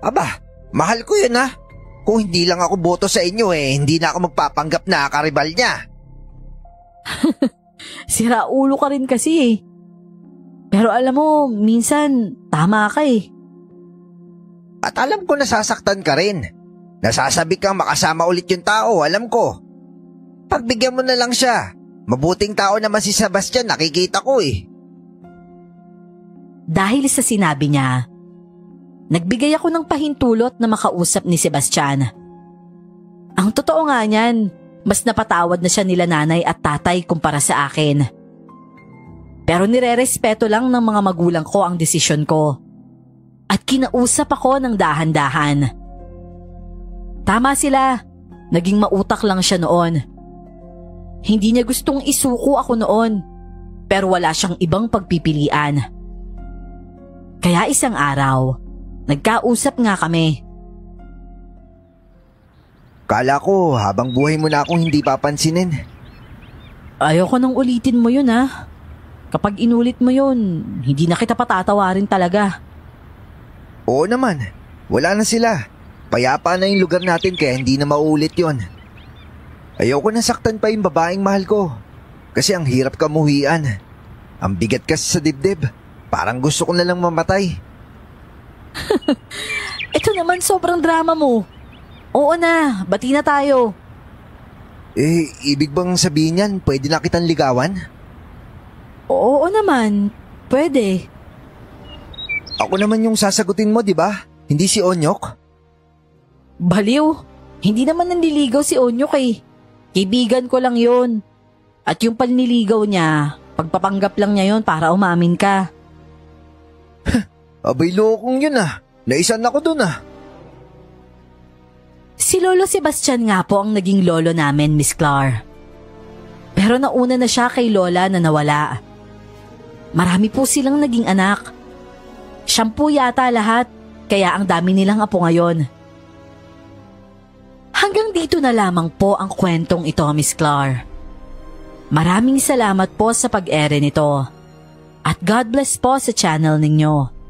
Aba, mahal ko yun ha. Kung hindi lang ako boto sa inyo hindi na ako magpapanggap na karibal niya. Sira ulo ka rin kasi eh. Pero alam mo, minsan tama ka eh. At alam ko nasasaktan ka rin. Nasasabi kang makasama ulit yung tao, alam ko. Pagbigyan mo na lang siya. Mabuting tao naman si Sebastian, nakikita ko eh. Dahil sa sinabi niya, nagbigay ako ng pahintulot na makausap ni Sebastian. Ang totoo nga niyan, mas napatawad na siya nila nanay at tatay kumpara sa akin. Pero nirerespeto lang ng mga magulang ko ang desisyon ko. At kinausap ako ng dahan-dahan. Tama sila, naging mautak lang siya noon. Hindi niya gustong isuko ako noon, pero wala siyang ibang pagpipilian. Kaya isang araw, nagkausap nga kami. Kala ko habang buhay mo na akong hindi papansinin. Ayoko nang ulitin mo yun ha. Kapag inulit mo yun, hindi na kita patatawarin talaga. Oo naman, wala na sila. Payapa na yung lugar natin kaya hindi na mauulit yon. Ayoko na saktan pa yung babaeng mahal ko. Kasi ang hirap kamuhian. Ang bigat kasi sa dibdib. Parang gusto ko na lang mamatay. Ito naman sobrang drama mo. Oo na, bati na tayo. Ibig bang sabihin yan, pwede na kitang ligawan? Oo naman, pwede. Ako naman yung sasagutin mo, di ba? Hindi si Onyok? Baliw, hindi naman nanliligaw si Onyok eh. Kaibigan ko lang yun. At yung panliligaw niya, pagpapanggap lang niya yun para umamin ka. Abay lokong yun ah. Naisan ako dun ah. Si Lolo Sebastian nga po ang naging lolo namin, Miss Clar. Pero nauna na siya kay Lola na nawala. Marami po silang naging anak. Siyam po yata lahat, kaya ang dami nilang apo ngayon. Hanggang dito na lamang po ang kwentong ito, Miss Clar. Maraming salamat po sa pag-ere nito. At God bless po sa channel ninyo.